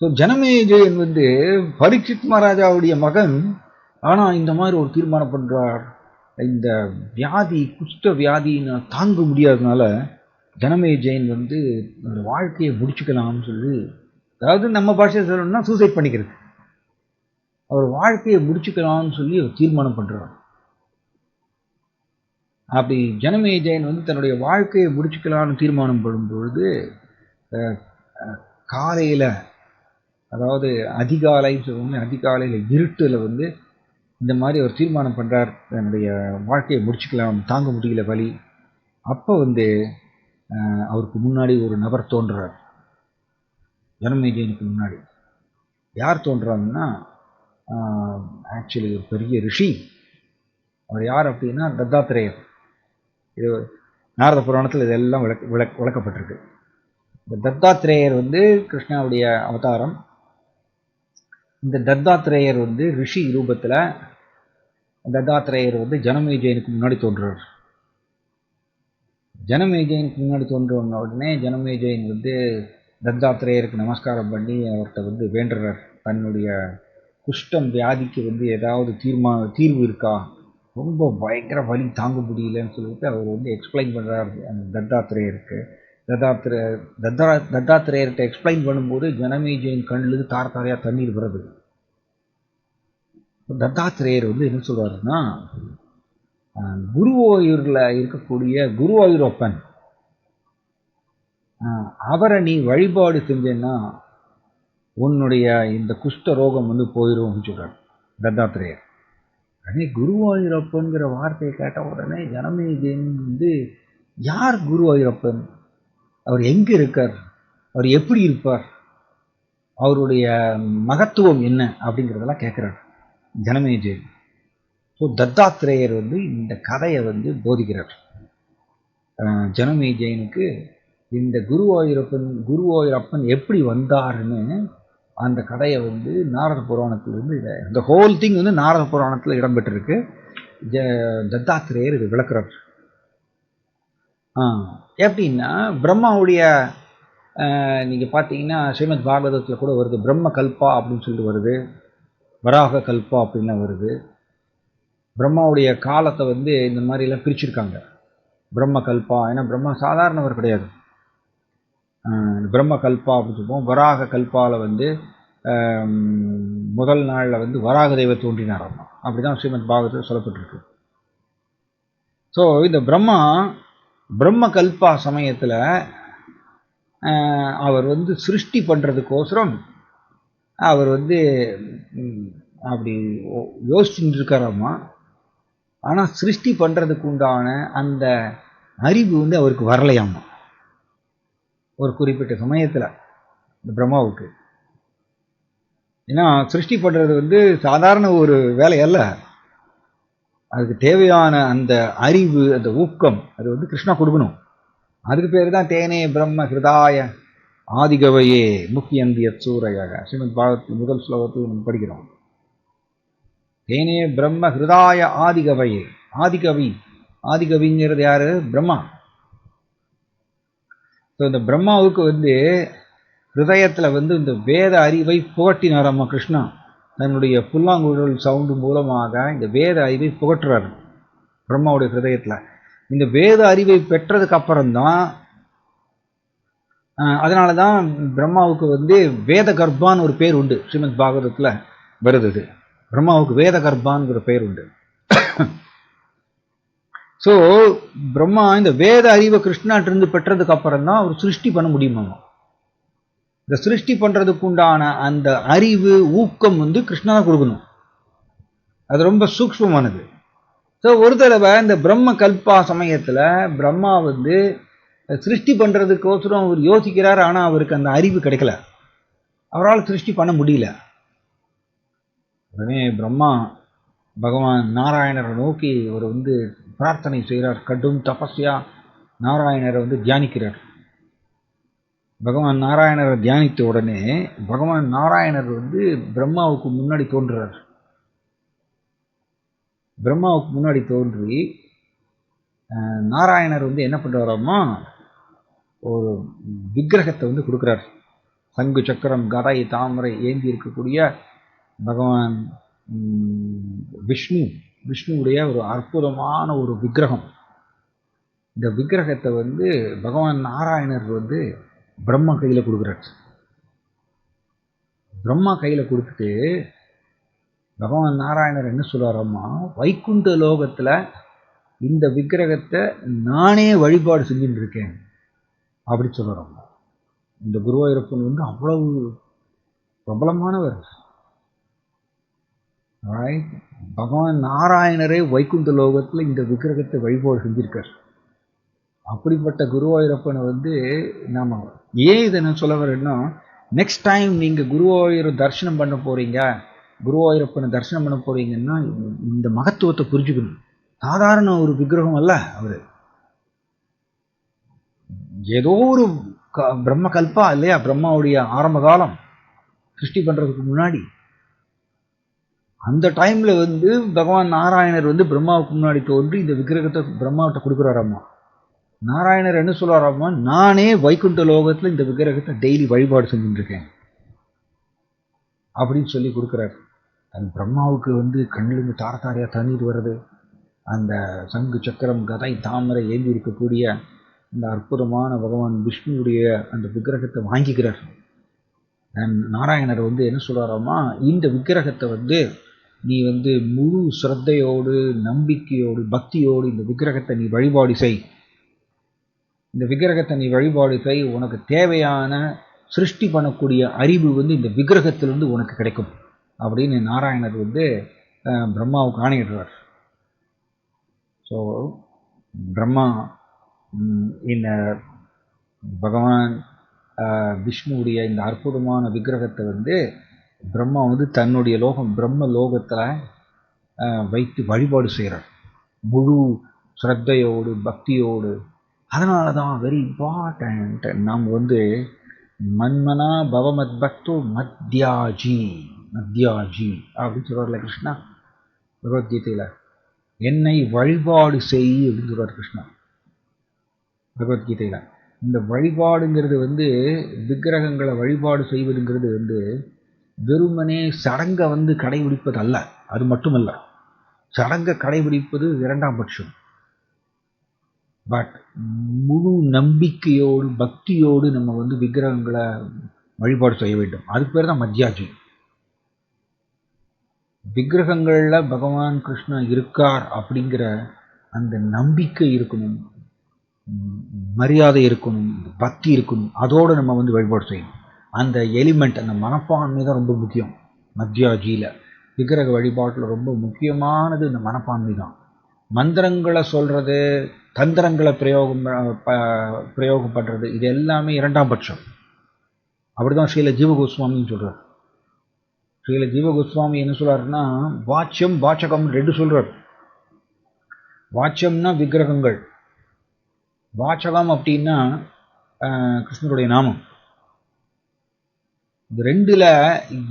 Speaker 1: ஸோ ஜனமேஜயன் பரீட்சித் மகாராஜாவுடைய மகன். ஆனால் இந்த மாதிரி ஒரு தீர்மானம் பண்ணுறார், இந்த வியாதி குஷ்ட வியாதின்னு தாங்க முடியாததுனால ஜனமேஜயன் வாழ்க்கையை முடிச்சுக்கலாம்னு சொல்லி, அதாவது நம்ம பாஷையை சொல்லணும்னா சூசைட் பண்ணிக்கிறது, அவர் வாழ்க்கையை முடிச்சுக்கலாம்னு சொல்லி அவர் தீர்மானம் பண்ணுறார். அப்படி ஜனமேஜயன் தன்னுடைய வாழ்க்கையை முடிச்சுக்கலாம்னு தீர்மானம் பண்ணும்பொழுது காலையில், அதாவது அதிகாலைன்னு சொல்லுவோம், அதிகாலையில் இருட்டில் இந்த மாதிரி அவர் தீர்மானம் பண்ணுறார், தன்னுடைய வாழ்க்கையை முடிச்சுக்கலாம், தாங்க முடியல வலி. அப்போ அவருக்கு முன்னாடி ஒரு நபர் தோன்றுறார். ஜனமேஜயனுக்கு முன்னாடி யார் தோன்றாங்கன்னா, ஆக்சுவலி ஒரு பெரிய ரிஷி. அவர் யார் அப்படின்னா தத்தாத்திரேயர். இது நாரத புராணத்தில் இதெல்லாம் விளக்கப்பட்டிருக்கு. இந்த தத்தாத்திரேயர் வந்து கிருஷ்ணாவுடைய அவதாரம். இந்த தத்தாத்திரேயர் வந்து ரிஷி ரூபத்தில் தத்தாத்திரேயர் வந்து ஜனமேஜயனுக்கு முன்னாடி தோன்றுறார். ஜனமேஜயனுக்கு முன்னாடி தோன்ற உடனே ஜனமேஜயன் வந்து தத்தாத்திரேயருக்கு நமஸ்காரம் பண்ணி அவர்கிட்ட வந்து வேண்டுறார், தன்னுடைய குஷ்டம் வியாதிக்கு வந்து ஏதாவது தீர்வு இருக்கா, ரொம்ப பயங்கர வலி தாங்க முடியலன்னு சொல்லிட்டு அவர் வந்து எக்ஸ்பிளைன் பண்ணுறார் அந்த தத்தாத்திரேயருக்கு. தத்தாத்திரேயர்கிட்ட எக்ஸ்பிளைன் பண்ணும்போது ஜனமேஜயன் கண்ணில் தாரையாக தண்ணீர் வருது. தத்தாத்திரேயர் வந்து என்ன சொல்றாருன்னா, குருவாயூரில் இருக்கக்கூடிய குருவாயூரப்பன் அவரை நீ வழிபாடு செஞ்சேன்னா உன்னுடைய இந்த குஷ்ட ரோகம் வந்து போயிடும் சொல்றார் தத்தாத்திரேயர். உடனே குருவாயூரப்பன்கிற வார்த்தையை கேட்ட உடனே ஜனமேஜயன் வந்து, யார் குருவாயூரப்பன், அவர் எங்கே இருக்கார், அவர் எப்படி இருப்பார், அவருடைய மகத்துவம் என்ன அப்படிங்கிறதெல்லாம் கேட்குறார் ஜனமேஜயன். ஸோ தத்தாத்திரேயர் வந்து இந்த கதையை வந்து போதிக்கிறார் ஜனமேஜயனுக்கு. இந்த குருவாயூரப்பன் எப்படி வந்தாருன்னு அந்த கதையை வந்து நாரத புராணத்திலிருந்து இந்த ஹோல் திங் வந்து நாரத புராணத்தில் இடம்பெற்றிருக்கு. தத்தாத்திரேயர் இது விளக்குறார். எப்படின்னா, பிரம்மாவுடைய நீங்கள் பார்த்தீங்கன்னா ஸ்ரீமத் பாகவதத்தில் கூட வருது, பிரம்ம கல்பா அப்படின்னு சொல்லிட்டு வருது, வராக கல்பா அப்படின்லாம் வருது. பிரம்மாவுடைய காலத்தை வந்து இந்த மாதிரிலாம் பிரிச்சிருக்காங்க, பிரம்ம கல்பா. ஏன்னா பிரம்மா சாதாரணவர் கிடையாது. பிரம்ம கல்பா அப்படின்னு சொல்லுவோம். வராக கல்பாவில் வந்து முதல் நாளில் வந்து வராக தெய்வம் தோன்றினாராம். அப்படிதான் ஸ்ரீமத் பாகவதத்தில் சொல்லப்பட்டிருக்கு. ஸோ இந்த பிரம்ம கல்பா சமயத்தில் அவர் வந்து சிருஷ்டி பண்ணுறதுக்கோசரம் அவர் வந்து அப்படி யோசிச்சுட்டு இருக்காராமா. ஆனால் சிருஷ்டி பண்ணுறதுக்கு உண்டான அந்த அறிவு வந்து அவருக்கு வரலையாமா ஒரு குறிப்பிட்ட சமயத்தில் இந்த பிரம்மாவுக்கு. ஏன்னா சிருஷ்டி பண்ணுறது வந்து சாதாரண ஒரு வேலை அல்ல. அதுக்கு தேவையான அந்த அறிவு, அந்த ஊக்கம் அது வந்து கிருஷ்ணா கொடுக்கணும். அதுக்கு பேர் தான் தேனே பிரம்ம ஹிருதாய ஆதிகவையே முக்கியந்திய சூரையாக ஸ்ரீமத் பாகவத் முதல் ஸ்லோகத்தில் நம்ம படிக்கிறோம். தேனே பிரம்ம ஹிருதாய ஆதிகவையே. ஆதிகவிங்கிறது யாரு? பிரம்மா. ஸோ இந்த பிரம்மாவுக்கு வந்து ஹிருதயத்தில் வந்து இந்த வேத அறிவை புகட்டினாராம்மா கிருஷ்ணா. தன்னுடைய புல்லாங்குழல் சவுண்டு மூலமாக இந்த வேத அறிவை புகட்டுறாரு பிரம்மாவுடைய ஹிருதயத்தில். இந்த வேத அறிவை பெற்றதுக்கு அப்புறம்தான், அதனால தான் பிரம்மாவுக்கு வந்து வேத கர்ப்பான்னு ஒரு பேர் உண்டு. ஸ்ரீமத் பாகவதத்தில் வருது, பிரம்மாவுக்கு வேத கர்ப்பான்ங்கிற பேர் உண்டு. ஸோ பிரம்மா இந்த வேத அறிவை கிருஷ்ணாட்டிருந்து பெற்றதுக்கு அப்புறம் தான் அவர் சிருஷ்டி பண்ண முடியுமா. இந்த சிருஷ்டி பண்றதுக்கு உண்டான அந்த அறிவு, ஊக்கம் வந்து கிருஷ்ணா தான் கொடுக்கணும். அது ரொம்ப சூக்ஷ்மமானது. ஸோ ஒரு தடவை இந்த பிரம்ம கல்பா சமயத்தில் பிரம்மா வந்து சிருஷ்டி பண்ணுறதுக்கோசரம் அவர் யோசிக்கிறார். ஆனால் அவருக்கு அந்த அறிவு கிடைக்கல, அவரால் சிருஷ்டி பண்ண முடியல. உடனே பிரம்மா பகவான் நாராயணரை நோக்கி அவர் வந்து பிரார்த்தனை செய்கிறார். கடும் தபஸ்யா நாராயணரை வந்து தியானிக்கிறார். பகவான் நாராயணரை தியானித்த உடனே பகவான் நாராயணர் வந்து பிரம்மாவுக்கு முன்னாடி தோன்றுறார். பிரம்மாவுக்கு முன்னாடி தோன்றி நாராயணர் வந்து என்ன பண்ணுறாராமா, ஒரு விக்கிரகத்தை வந்து கொடுக்குறார். சங்கு சக்கரம் கதை தாமரை ஏந்தி இருக்கக்கூடிய பகவான் விஷ்ணுவுடைய ஒரு அற்புதமான ஒரு விக்கிரகம். இந்த விக்கிரகத்தை வந்து பகவான் நாராயணர் வந்து பிரம்மா கையில் கொடுக்குறார். பிரம்மா கையில் கொடுத்துட்டு பகவான் நாராயணர் என்ன சொல்றாராமா, வைகுண்ட லோகத்தில் இந்த விக்கிரகத்தை நானே வழிபாடு செஞ்சுட்டு இருக்கேன் அப்படி சொல்றாராமா. இந்த குருவாயூரப்பன் வந்து அவ்வளவு பிரபலமானவர். பகவான் நாராயணரே வைகுண்ட லோகத்தில் இந்த விக்கிரகத்தை வழிபாடு செஞ்சிருக்கார். அப்படிப்பட்ட குருவாயூரப்பனை வந்து நாம ஏன் இதை நான் சொல்ல வரேன்னா, நெக்ஸ்ட் டைம் நீங்கள் குருவாயூர் தரிசனம் பண்ண போகிறீங்க, குருவாயூரப்பனை தரிசனம் பண்ண போகிறீங்கன்னா இந்த மகத்துவத்தை புரிஞ்சுக்கணும். சாதாரண ஒரு விக்கிரகம் அல்ல அவர். ஏதோ ஒரு பிரம்ம கல்பா இல்லையா, பிரம்மாவுடைய ஆரம்ப காலம் சிருஷ்டி பண்ணுறதுக்கு முன்னாடி அந்த டைமில் வந்து பகவான் நாராயணர் வந்து பிரம்மாவுக்கு முன்னாடி தோன்றி இந்த விக்கிரகத்தை பிரம்மாவிட்ட கொடுக்குறாராம்மா. நாராயணர் என்ன சொல்றாராம்மா, நானே வைகுண்ட லோகத்தில் இந்த விக்கிரகத்தை டெய்லி வழிபாடு செஞ்சுட்டுருக்கேன் அப்படின்னு சொல்லி கொடுக்குறாரு. அந்த பிரம்மாவுக்கு வந்து கண்ணிலிருந்து தாரத்தாரியாக தண்ணீர் வர்றது, அந்த சங்கு சக்கரம் கதை தாமரை ஏந்தி இருக்கக்கூடிய இந்த அற்புதமான பகவான் விஷ்ணுவுடைய அந்த விக்கிரகத்தை வாங்கிக்கிறார். நாராயணர் வந்து என்ன சொல்கிறாராமா, இந்த விக்கிரகத்தை வந்து நீ வந்து முழு ஸ்ரத்தையோடு நம்பிக்கையோடு பக்தியோடு இந்த விக்கிரகத்தை நீ வழிபாடு செய், இந்த விக்கிரகத்தை நீ வழிபாடு செய், உனக்கு தேவையான சிருஷ்டி பண்ணக்கூடிய அறிவு வந்து இந்த விக்கிரகத்திலிருந்து உனக்கு கிடைக்கும் அப்படின்னு நாராயணர் வந்து பிரம்மாவுக்கு ஆணையிடுறார். ஸோ பிரம்மா இந்த பகவான் விஷ்ணுவுடைய இந்த அற்புதமான விக்கிரகத்தை வந்து பிரம்மா வந்து தன்னுடைய லோகம் பிரம்ம லோகத்தில் வைத்து வழிபாடு செய்கிறார் முழு ஸ்ரத்தையோடு பக்தியோடு. அதனால தான் வெரி இம்பார்ட்டண்ட் நாம் வந்து மன்மனா பவமத் பக்தோ மத்யாஜி மத்யாஜி அப்படின்னு சொல்கிறார்ல கிருஷ்ணா பகவத்கீதையில். என்னை வழிபாடு செய் அப்படின்னு சொல்கிறார் கிருஷ்ணா பகவத்கீதையில். இந்த வழிபாடுங்கிறது வந்து விக்கிரகங்களை வழிபாடு செய்வதுங்கிறது வந்து வெறுமனே சடங்கை வந்து கடைபிடிப்பது அல்ல. அது மட்டுமல்ல, சடங்கை கடைபிடிப்பது இரண்டாம் பட்சம். பட் முழு நம்பிக்கையோடு பக்தியோடு நம்ம வந்து விக்கிரகங்களை வழிபாடு செய்ய வேண்டும். அதுக்கு பேர் தான் மத்யாஜி. விக்கிரகங்களில் பகவான் கிருஷ்ணா இருக்கார் அப்படிங்கிற அந்த நம்பிக்கை இருக்கணும், மரியாதை இருக்கணும், பக்தி இருக்கணும். அதோடு நம்ம வந்து வழிபாடு செய்யணும். அந்த எலிமெண்ட், அந்த மனப்பான்மை தான் ரொம்ப முக்கியம். மத்யாஜியில் விக்கிரக வழிபாட்டில் ரொம்ப முக்கியமானது இந்த மனப்பான்மை தான். மந்திரங்களை சொல்கிறது, தந்திரங்களை பிரயோகம் பண்ணுறது, இது எல்லாமே இரண்டாம் பட்சம். அப்படி தான் ஸ்ரீல ஜீவகோஸ்வாமின்னு சொல்கிறார். ஸ்ரீல ஜீவகோஸ்வாமி என்ன சொல்கிறாருன்னா, வாட்சியம் வாச்சகம் ரெண்டு சொல்கிறார். வாட்சியம்னா விக்கிரகங்கள், வாச்சகம் அப்படின்னா கிருஷ்ணருடைய நாமம். இந்த ரெண்டில்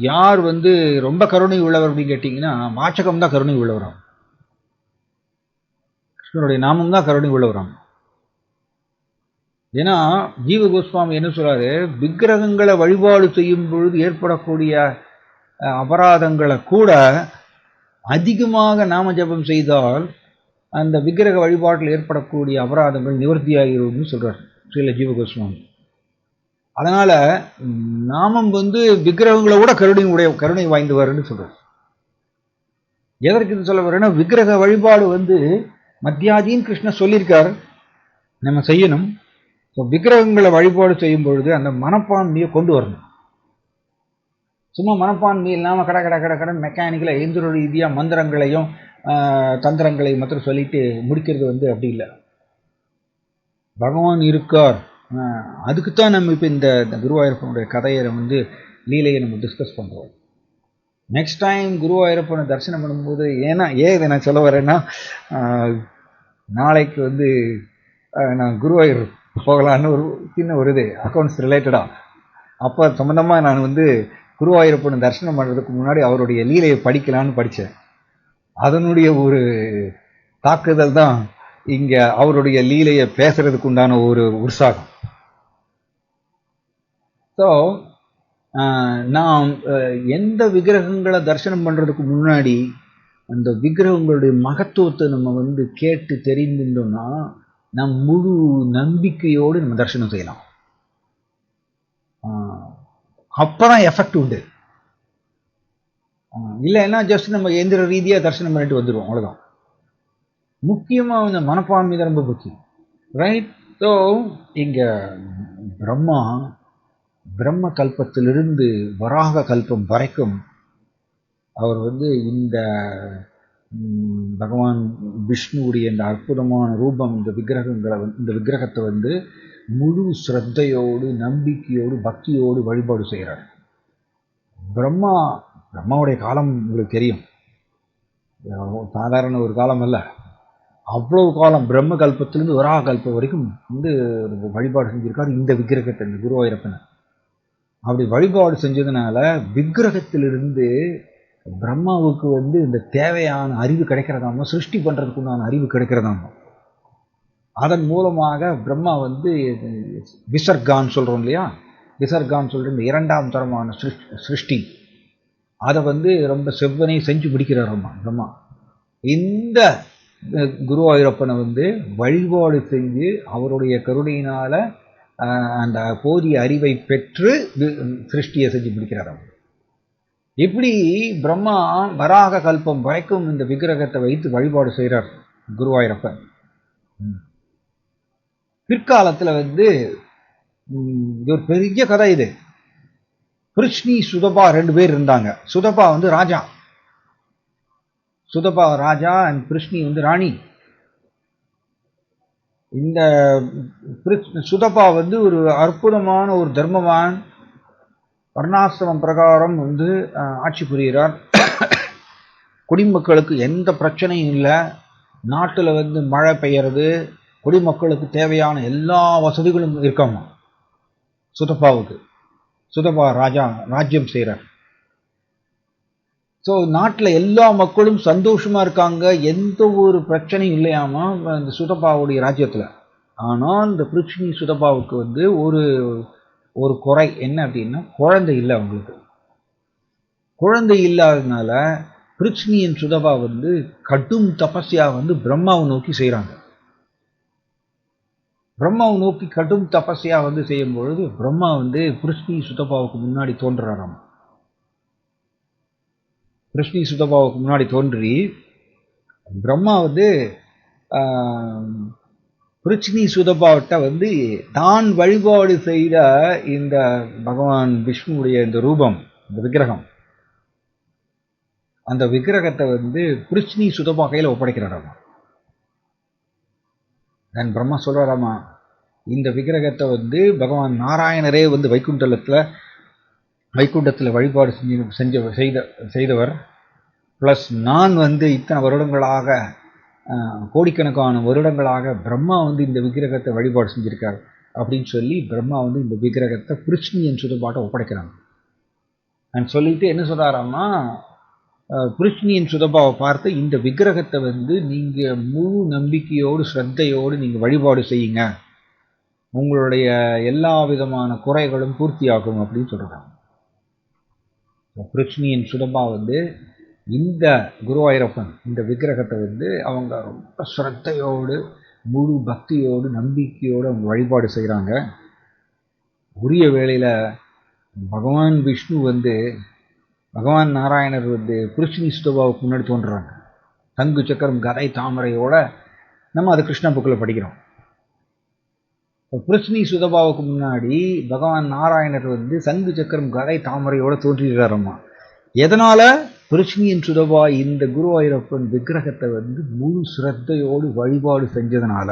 Speaker 1: யார் வந்து ரொம்ப கருணை உள்ளவர் அப்படின்னு கேட்டிங்கன்னா வாச்சகம் தான் கருணை உள்ளவராம். கிருஷ்ணருடைய நாமம் தான் கருணை உள்ளவராம். ஏன்னா ஜீவ கோஸ்வாமி என்ன சொல்றாரு, விக்கிரகங்களை வழிபாடு செய்யும் பொழுது ஏற்படக்கூடிய அபராதங்களை கூட அதிகமாக நாம ஜபம் செய்தால் அந்த விக்கிரக வழிபாட்டில் ஏற்படக்கூடிய அபராதங்கள் நிவர்த்தியாகிரும்னு சொல்றார் ஸ்ரீல ஜீவ கோஸ்வாமி. அதனால நாமம் வந்து விக்கிரகங்களை கூட கருணை வாய்ந்தவர்னு சொல்றார். எதற்கு இது சொல்ல வரேன்னா, விக்கிரக வழிபாடு வந்து மத்யாஜின்னு கிருஷ்ணன் சொல்லியிருக்கார், நம்ம செய்யணும். ஸோ விக்கிரகங்களை வழிபாடு செய்யும் பொழுது அந்த மனப்பான்மையை கொண்டு வரணும். சும்மா மனப்பான்மை இல்லாமல் கடை மெக்கானிக்கலாக எந்திர ரீதியாக மந்திரங்களையும் தந்திரங்களையும் மாத்திரம் சொல்லிட்டு முடிக்கிறது வந்து அப்படி இல்லை. பகவான் இருக்கார், அதுக்குத்தான் நம்ம இப்போ இந்த குருவாயூரப்பனுடைய கதையை வந்து லீலையை நம்ம டிஸ்கஸ் பண்ணுறோம். நெக்ஸ்ட் டைம் குருவாயூரப்பனை தரிசனம் பண்ணும்போது, ஏன் இதை நான் சொல்ல வரேன்னா, நாளைக்கு வந்து நான் குருவாயூர் போகலான்னு ஒரு சின்ன ஒரு இது அக்கௌண்ட்ஸ் ரிலேட்டடாக, அப்போ சம்மந்தமாக நான் வந்து குருவாயூரப்பனை தரிசனம் பண்ணுறதுக்கு முன்னாடி அவருடைய லீலையை படிக்கலான்னு படித்தேன். அதனுடைய ஒரு தாக்குதல் தான் இங்கே அவருடைய லீலையை பேசுறதுக்கு உண்டான ஒரு உற்சாகம். ஸோ நாம் எந்த விக்கிரகங்களை தரிசனம் பண்ணுறதுக்கு முன்னாடி அந்த விக்கிரகங்களுடைய மகத்துவத்தை நம்ம வந்து கேட்டு தெரிந்துட்டோம்னா நம் முழு நம்பிக்கையோடு நம்ம தரிசனம் செய்யலாம். அப்போதான் எஃபெக்ட் உண்டு. இல்லைன்னா ஜஸ்ட் நம்ம எந்திர ரீதியாக தரிசனம் பண்ணிட்டு வந்துடுவோம், அவ்வளோதான். முக்கியமாக இந்த மனப்பான்மை தான் ரொம்ப முக்கியம், ரைட்? ஸோ இங்கே பிரம்ம கல்பத்திலிருந்து வராக கல்பம் வரைக்கும் அவர் வந்து இந்த பகவான் விஷ்ணுவுடைய இந்த அற்புதமான ரூபம், இந்த விக்கிரகத்தை வந்து முழு ஸ்ரத்தையோடு நம்பிக்கையோடு பக்தியோடு வழிபாடு செய்கிறார். பிரம்மாவுடைய காலம் உங்களுக்கு தெரியும், சாதாரண ஒரு காலம் அல்ல. அவ்வளவு காலம் பிரம்ம கல்பத்திலிருந்து வராக கல்பம் வரைக்கும் வழிபாடு செஞ்சிருக்காரு இந்த விக்கிரகத்தை, இந்த குருவாயூரப்பனை. அப்படி வழிபாடு செஞ்சதுனால விக்கிரகத்திலிருந்து பிரம்மாவுக்கு இந்த தேவையான அறிவு கிடைக்கிறதாமோ, சிருஷ்டி பண்றதுக்குண்டான அறிவு கிடைக்கிறதாமோ. அதன் மூலமாக பிரம்மா விசர்கான்னு சொல்றோம் இல்லையா, விசர்கான்னு சொல்ற இந்த இரண்டாம் தரமான சிருஷ்டி அதை ரொம்ப செவ்வனை செஞ்சு பிடிக்கிறாராமா பிரம்மா. இந்த குருவாயூரப்பனை வழிபாடு செஞ்சு அவருடைய கருணையினால அந்த போதிய அறிவை பெற்று சிருஷ்டியை செஞ்சு பிடிக்கிறாராம். இப்படி பிரம்மா வராக கல்பம் வரைக்கும் இந்த விக்கிரகத்தை வைத்து வழிபாடு செய்கிறார் குருவாயூரப்பன். பிற்காலத்தில் இது ஒரு பெரிய கதை. இது பிருஷ்ணி சுதபா 2 பேர் இருந்தாங்க. சுதபா ராஜா, சுதபா ராஜா அண்ட் பிருஷ்ணி ராணி. இந்த சுதபா ஒரு அற்புதமான ஒரு தர்மவான், வர்ணாசிரமம் பிரகாரம் ஆட்சி புரிகிறார். குடிமக்களுக்கு எந்த பிரச்சனையும் இல்லை. நாட்டில் மழை பெய்யறது, குடிமக்களுக்கு தேவையான எல்லா வசதிகளும் இருக்காமா சுதபாவுக்கு. சுதபா ராஜா ராஜ்யம் செய்கிறார். ஸோ நாட்டில் எல்லா மக்களும் சந்தோஷமா இருக்காங்க, எந்த ஒரு பிரச்சனையும் இல்லையாமா இந்த சுதபாவுடைய ராஜ்யத்தில். ஆனால் இந்த பிருஷ்ணி சுதபாவுக்கு ஒரு குறை என்ன அப்படின்னா, குழந்தை இல்லை அவங்களுக்கு. குழந்தை இல்லாததுனால பிருஷ்ணியின் சுதபா கடும் தபஸ்யா பிரம்மாவை நோக்கி செய்கிறாங்க. பிரம்மாவை நோக்கி கடும் தபஸ்யா செய்யும் பொழுது பிரம்மா பிருஷ்ணி சுதபாவுக்கு முன்னாடி தோன்றுறாராம். பிருஷ்ணி சுதபாவுக்கு முன்னாடி தோன்றி பிரம்மா பிருஷ்ணி சுதபாவிட்ட தான் வழிபாடு செய்த இந்த பகவான் விஷ்ணுடைய இந்த ரூபம், இந்த விக்கிரகம், அந்த விக்கிரகத்தை பிருஷ்ணி சுதபா கையில் ஒப்படைக்கிறாராமா. நான் பிரம்மா சொல்றாராமா, இந்த விக்கிரகத்தை பகவான் நாராயணரே வைகுண்டத்தில் வழிபாடு செய்தவர். ப்ளஸ் நான் இத்தனை வருடங்களாக, கோடிக்கணக்கான வருடங்களாக பிரம்மா இந்த விக்கிரகத்தை வழிபாடு செஞ்சிருக்கார் அப்படின்னு சொல்லி பிரம்மா இந்த விக்கிரகத்தை பிருஷ்ணியின் சுதபாட்ட ஒப்படைக்கிறாங்க. நான் சொல்லிட்டு என்ன சொல்றாராமா, பிருஷ்ணியின் சுதபாவை பார்த்து இந்த விக்கிரகத்தை நீங்க முழு நம்பிக்கையோடு ஸ்ரத்தையோடு நீங்க வழிபாடு செய்யுங்க, உங்களுடைய எல்லா விதமான குறைகளும் பூர்த்தியாகும் அப்படின்னு சொல்றாங்க. பிருஷ்ணியின் சுதபா இந்த குருவாயூரப்பன் இந்த விக்கிரகத்தை அவங்க ரொம்ப ஸ்ரத்தையோடு முழு பக்தியோடு நம்பிக்கையோடு அவங்க வழிபாடு செய்கிறாங்க. உரிய வேளையில பகவான் விஷ்ணு பகவான் நாராயணர் பிருஷ்ணி சுதபாவுக்கு முன்னாடி தோன்றுறாங்க. தங்கு சக்கரம் கதை தாமரையோட நம்ம அது கிருஷ்ண புக்கில் படிக்கிறோம். பிருஷ்ணி சுதபாவுக்கு முன்னாடி பகவான் நாராயணர் சங்கு சக்கரம் கதை தாமரையோட தோன்றியிருக்காரம்மா. எதனால? பிருஷ்ணியின் சுதபா இந்த குருவாயூரப்பன் விக்கிரகத்தை முழு ஸ்ரத்தையோடு வழிபாடு செஞ்சதுனால.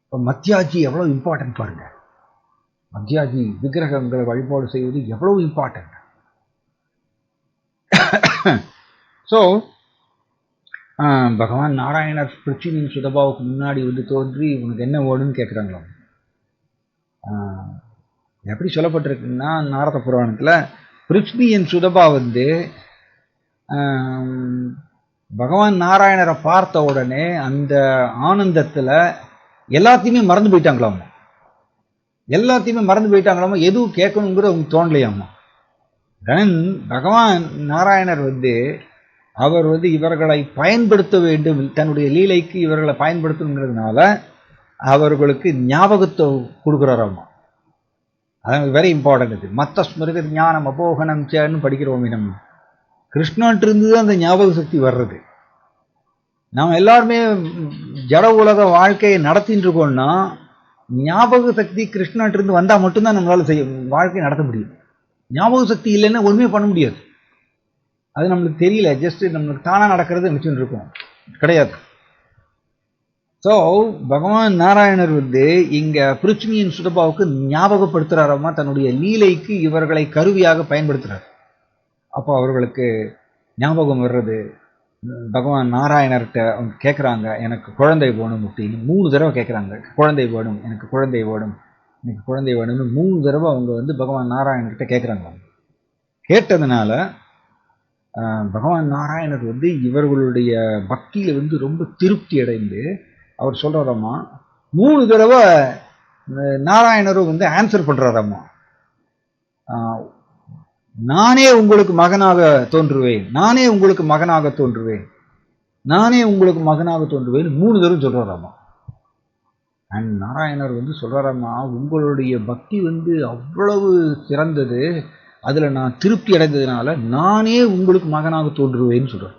Speaker 1: இப்போ மத்தியாஜி எவ்வளவு இம்பார்ட்டன்ட் பாருங்க. மத்தியாஜி விக்கிரகங்களை வழிபாடு செய்வது எவ்வளவு இம்பார்ட்டன்ட். ஸோ பகவான் நாராயணர் பிருஷ்ணியின் சுதபாவுக்கு முன்னாடி தோன்றி உனக்கு என்ன வேணும்னு கேட்குறாங்களோ. எப்படி சொல்லப்பட்டிருக்குன்னா நாரத புராணத்தில் பிருஷ்ணியின் சுதபா பகவான் நாராயணரை பார்த்த உடனே அந்த ஆனந்தத்தில் எல்லாத்தையுமே மறந்து போயிட்டாங்களாமா. எதுவும் கேட்கணுங்கிறது அவங்க தோணலையாமா. தென் பகவான் நாராயணர் அவர் இவர்களை பயன்படுத்த வேண்டும், தன்னுடைய லீலைக்கு இவர்களை பயன்படுத்தணுங்கிறதுனால அவர்களுக்கு ஞாபகத்தை கொடுக்குறாராமா. அதான் வெரி இம்பார்ட்டன்ட். இது மற்ற ஸ்மிருதி ஞானம் அபோகனம் சேன்னு படிக்கிறோமே. நம்ம கிருஷ்ணன்ட்டு தான் அந்த ஞாபக சக்தி வர்றது. நாம் எல்லாருமே ஜட உலக வாழ்க்கையை நடத்திட்டு இருக்கோம்னா ஞாபக சக்தி கிருஷ்ணன்ட்டு வந்தால் மட்டும்தான் நம்மளால வாழ்க்கையை நடத்த முடியும். ஞாபக சக்தி இல்லைன்னா ஒன்றுமே பண்ண முடியாது. அது நம்மளுக்கு தெரியல, ஜஸ்ட் நம்மளுக்கு தானாக நடக்கிறது நினச்சிட்டு இருக்கோம், கிடையாது. ஸோ பகவான் நாராயணர் வந்து இங்க பிருத்வியின் சுதபாவுக்கு ஞாபகப்படுத்துறாராமா, தன்னுடைய லீலைக்கு இவர்களை கருவியாக பயன்படுத்துறார். அப்போ அவர்களுக்கு ஞாபகம் வர்றது, பகவான் நாராயணர்கிட்ட அவங்க கேட்குறாங்க, எனக்கு குழந்தை வேணும் அப்படின்னு 3 தடவை கேட்குறாங்க. குழந்தை வேணும், எனக்கு குழந்தை வேணும், எனக்கு குழந்தை வேணும்னு 3 தடவை அவங்க வந்து பகவான் நாராயணர்கிட்ட கேட்குறாங்க. கேட்டதுனால பகவான் நாராயணர் வந்து இவர்களுடைய பக்தியில வந்து ரொம்ப திருப்தி அடைந்து அவர் சொல்றாராமா, 3 தடவை நாராயணரும் வந்து ஆன்சர் பண்றாராமா, நானே உங்களுக்கு மகனாக தோன்றுவேன், நானே உங்களுக்கு மகனாக தோன்றுவேன், நானே உங்களுக்கு மகனாக தோன்றுவேன் 3 தடவை சொல்றாராமா. அண்ட் நாராயணர் வந்து சொல்றாராமா, உங்களுடைய பக்தி வந்து அவ்வளவு சிறந்தது, அதுல நான் திருப்தி அடைந்ததுனால நானே உங்களுக்கு மகனாக தோன்றுவேன்னு சொல்றார்.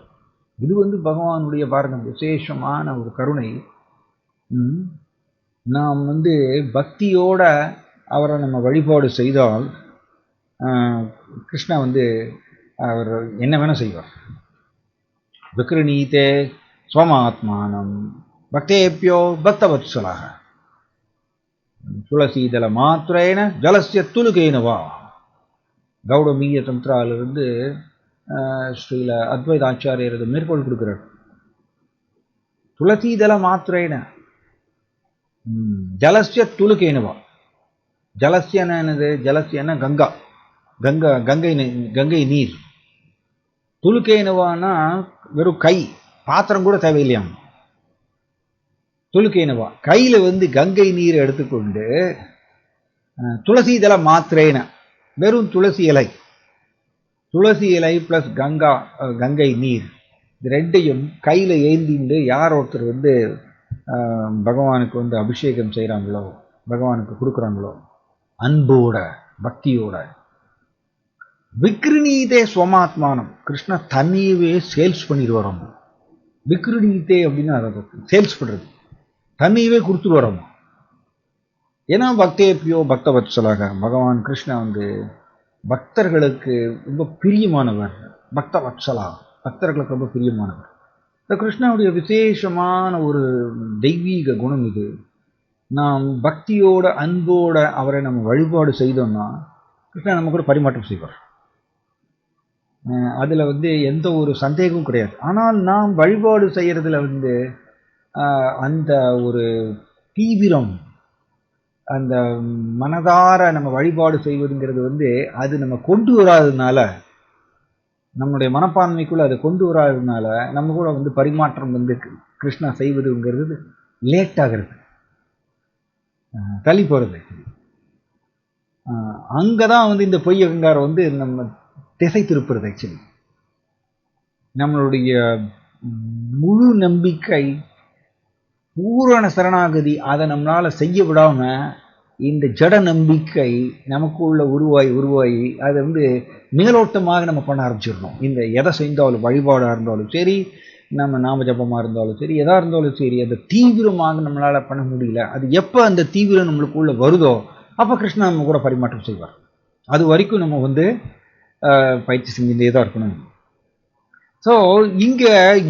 Speaker 1: இது வந்து பகவானுடைய பாருங்க விசேஷமான ஒரு கருணை. நாம் வந்து பக்தியோட அவரை நம்ம வழிபாடு செய்தால் கிருஷ்ணா வந்து அவர் என்ன வேணா செய்வார். விக்ரணீதே ஸ்வமாத்மானம் பக்தேபியோ பக்தவத்சலாக துளசீதல மாத்திரேன ஜலசிய துலுகேனவா. கௌடமீய தந்திராலிருந்து ஸ்ரீல அத்வைத ஆச்சாரியர் மேற்கோள் கொடுக்கிறார். துளசீதல மாத்திரேன ஜலசிய துலுகேனவா. ஜலசியன என்னது? ஜலசியன கங்கா, கங்கை நீர். துலுக்கேனவானா வெறும் கை, பாத்திரம் கூட தேவையில்லையாம். துலுக்கேனவா கையில வந்து கங்கை நீர் எடுத்துக்கொண்டு துளசி தல மாத்திரேன வெறும் துளசி இலை பிளஸ் கங்கை நீர் இது ரெண்டையும் கையில ஏந்திண்டு யார் ஒருத்தர் வந்து பகவானுக்கு வந்து அபிஷேகம் செய்கிறாங்களோ, பகவானுக்கு கொடுக்குறாங்களோ அன்போட பக்தியோட, விக்ரணீதே ஸ்வமாத்மானம், கிருஷ்ணா தன்னையவே சேல்ஸ் பண்ணிட்டு வரோம். விக்ரணீதே அப்படின்னா அதை சேல்ஸ் பண்றது, தன்னையவே கொடுத்துட்டு வரோம். ஏன்னா பக்தேபியோ பக்தவத்சலாக, பகவான் கிருஷ்ணா வந்து பக்தர்களுக்கு ரொம்ப பிரியமானவர். பக்தவத்சலா, பக்தர்களுக்கு ரொம்ப பிரியமானவர். இந்த கிருஷ்ணாவுடைய விசேஷமான ஒரு தெய்வீக குணம் இது. நாம் பக்தியோட அன்போட அவரை நம்ம வழிபாடு செய்தோம்னா கிருஷ்ணா நம்ம கூட பரிமாற்றம் செய்வார். அதுல வந்து எந்த ஒரு சந்தேகமும் கிடையாது. ஆனால் நாம் வழிபாடு செய்யறதுல வந்து அந்த ஒரு தீவிரம், அந்த மனதார நம்ம வழிபாடு செய்வதுங்கிறது வந்து அது நம்ம கொண்டு வராததுனால, நம்முடைய மனப்பான்மைக்குள்ள அதை கொண்டு வராததுனால நம்ம கூட வந்து பரிமாற்றம் வந்து கிருஷ்ணா செய்வதுங்கிறது லேட் ஆகிறது, தள்ளி போறது. அங்கதான் வந்து இந்த பொய் அகங்காரம் வந்து நம்ம திசை திருப்புறது. ஆக்சுவலி நம்மளுடைய முழு நம்பிக்கை, பூரண சரணாகதி அதை நம்மளால செய்ய விடாம இந்த ஜட நம்பிக்கை நமக்குள்ள உருவாகி அதை வந்து மேலோட்டமாக நம்ம பண்ண ஆரம்பிச்சிடணும். இந்த எதை செய்தாலும், வழிபாடாக இருந்தாலும் சரி, நம்ம நாம ஜபமாக இருந்தாலும் சரி, எதா இருந்தாலும் சரி, அந்த தீவிரமாக நம்மளால பண்ண முடியல. அது எப்போ அந்த தீவிரம் நம்மளுக்குள்ள வருதோ அப்போ கிருஷ்ணா நம்ம கூட பரிமாற்றம் செய்வார். அது வரைக்கும் நம்ம வந்து பயிற்சி செஞ்சுட்டே தான் இருக்கணும். ஸோ இங்க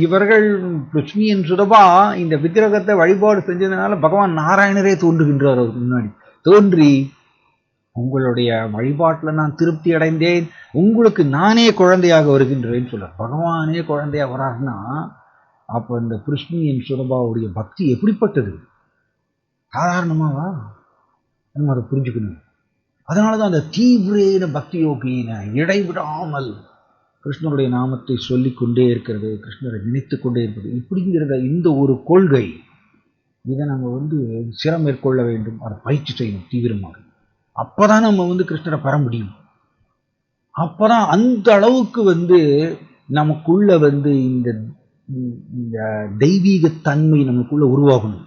Speaker 1: இவர்கள் லட்சுமியின் சுதபா இந்த விக்கிரகத்தை வழிபாடு செஞ்சதுனால பகவான் நாராயணரே தோன்றுகின்றார். அவருக்கு முன்னாடி தோன்றி, உங்களுடைய வழிபாட்டில் நான் திருப்தி அடைந்தேன், உங்களுக்கு நானே குழந்தையாக வருகின்றேன்னு சொல்றார். பகவானே குழந்தையா வராருன்னா அப்போ இந்த கிருஷ்ணியின் சுதபாவுடைய பக்தி எப்படிப்பட்டது? சாதாரணமாவா? நம்ம அதை புரிஞ்சுக்கணும். அதனாலதான் அந்த தீவிர பக்தி யோகின இடைவிடாமல் கிருஷ்ணருடைய நாமத்தை சொல்லிக் கொண்டே இருக்கிறது, கிருஷ்ணரை நினைத்து கொண்டே இருப்பது, இப்படிங்கிறத இந்த ஒரு கொள்கை, இதை நம்ம வந்து சிரம் மேற்கொள்ள வேண்டும். அதை பயிற்சி செய்யணும் தீவிரமாக. அப்பதான் நம்ம வந்து கிருஷ்ணரை பெற முடியும். அப்பதான் அந்த அளவுக்கு வந்து நமக்குள்ள வந்து இந்த தெய்வீக தன்மை நமக்குள்ள உருவாகணும்.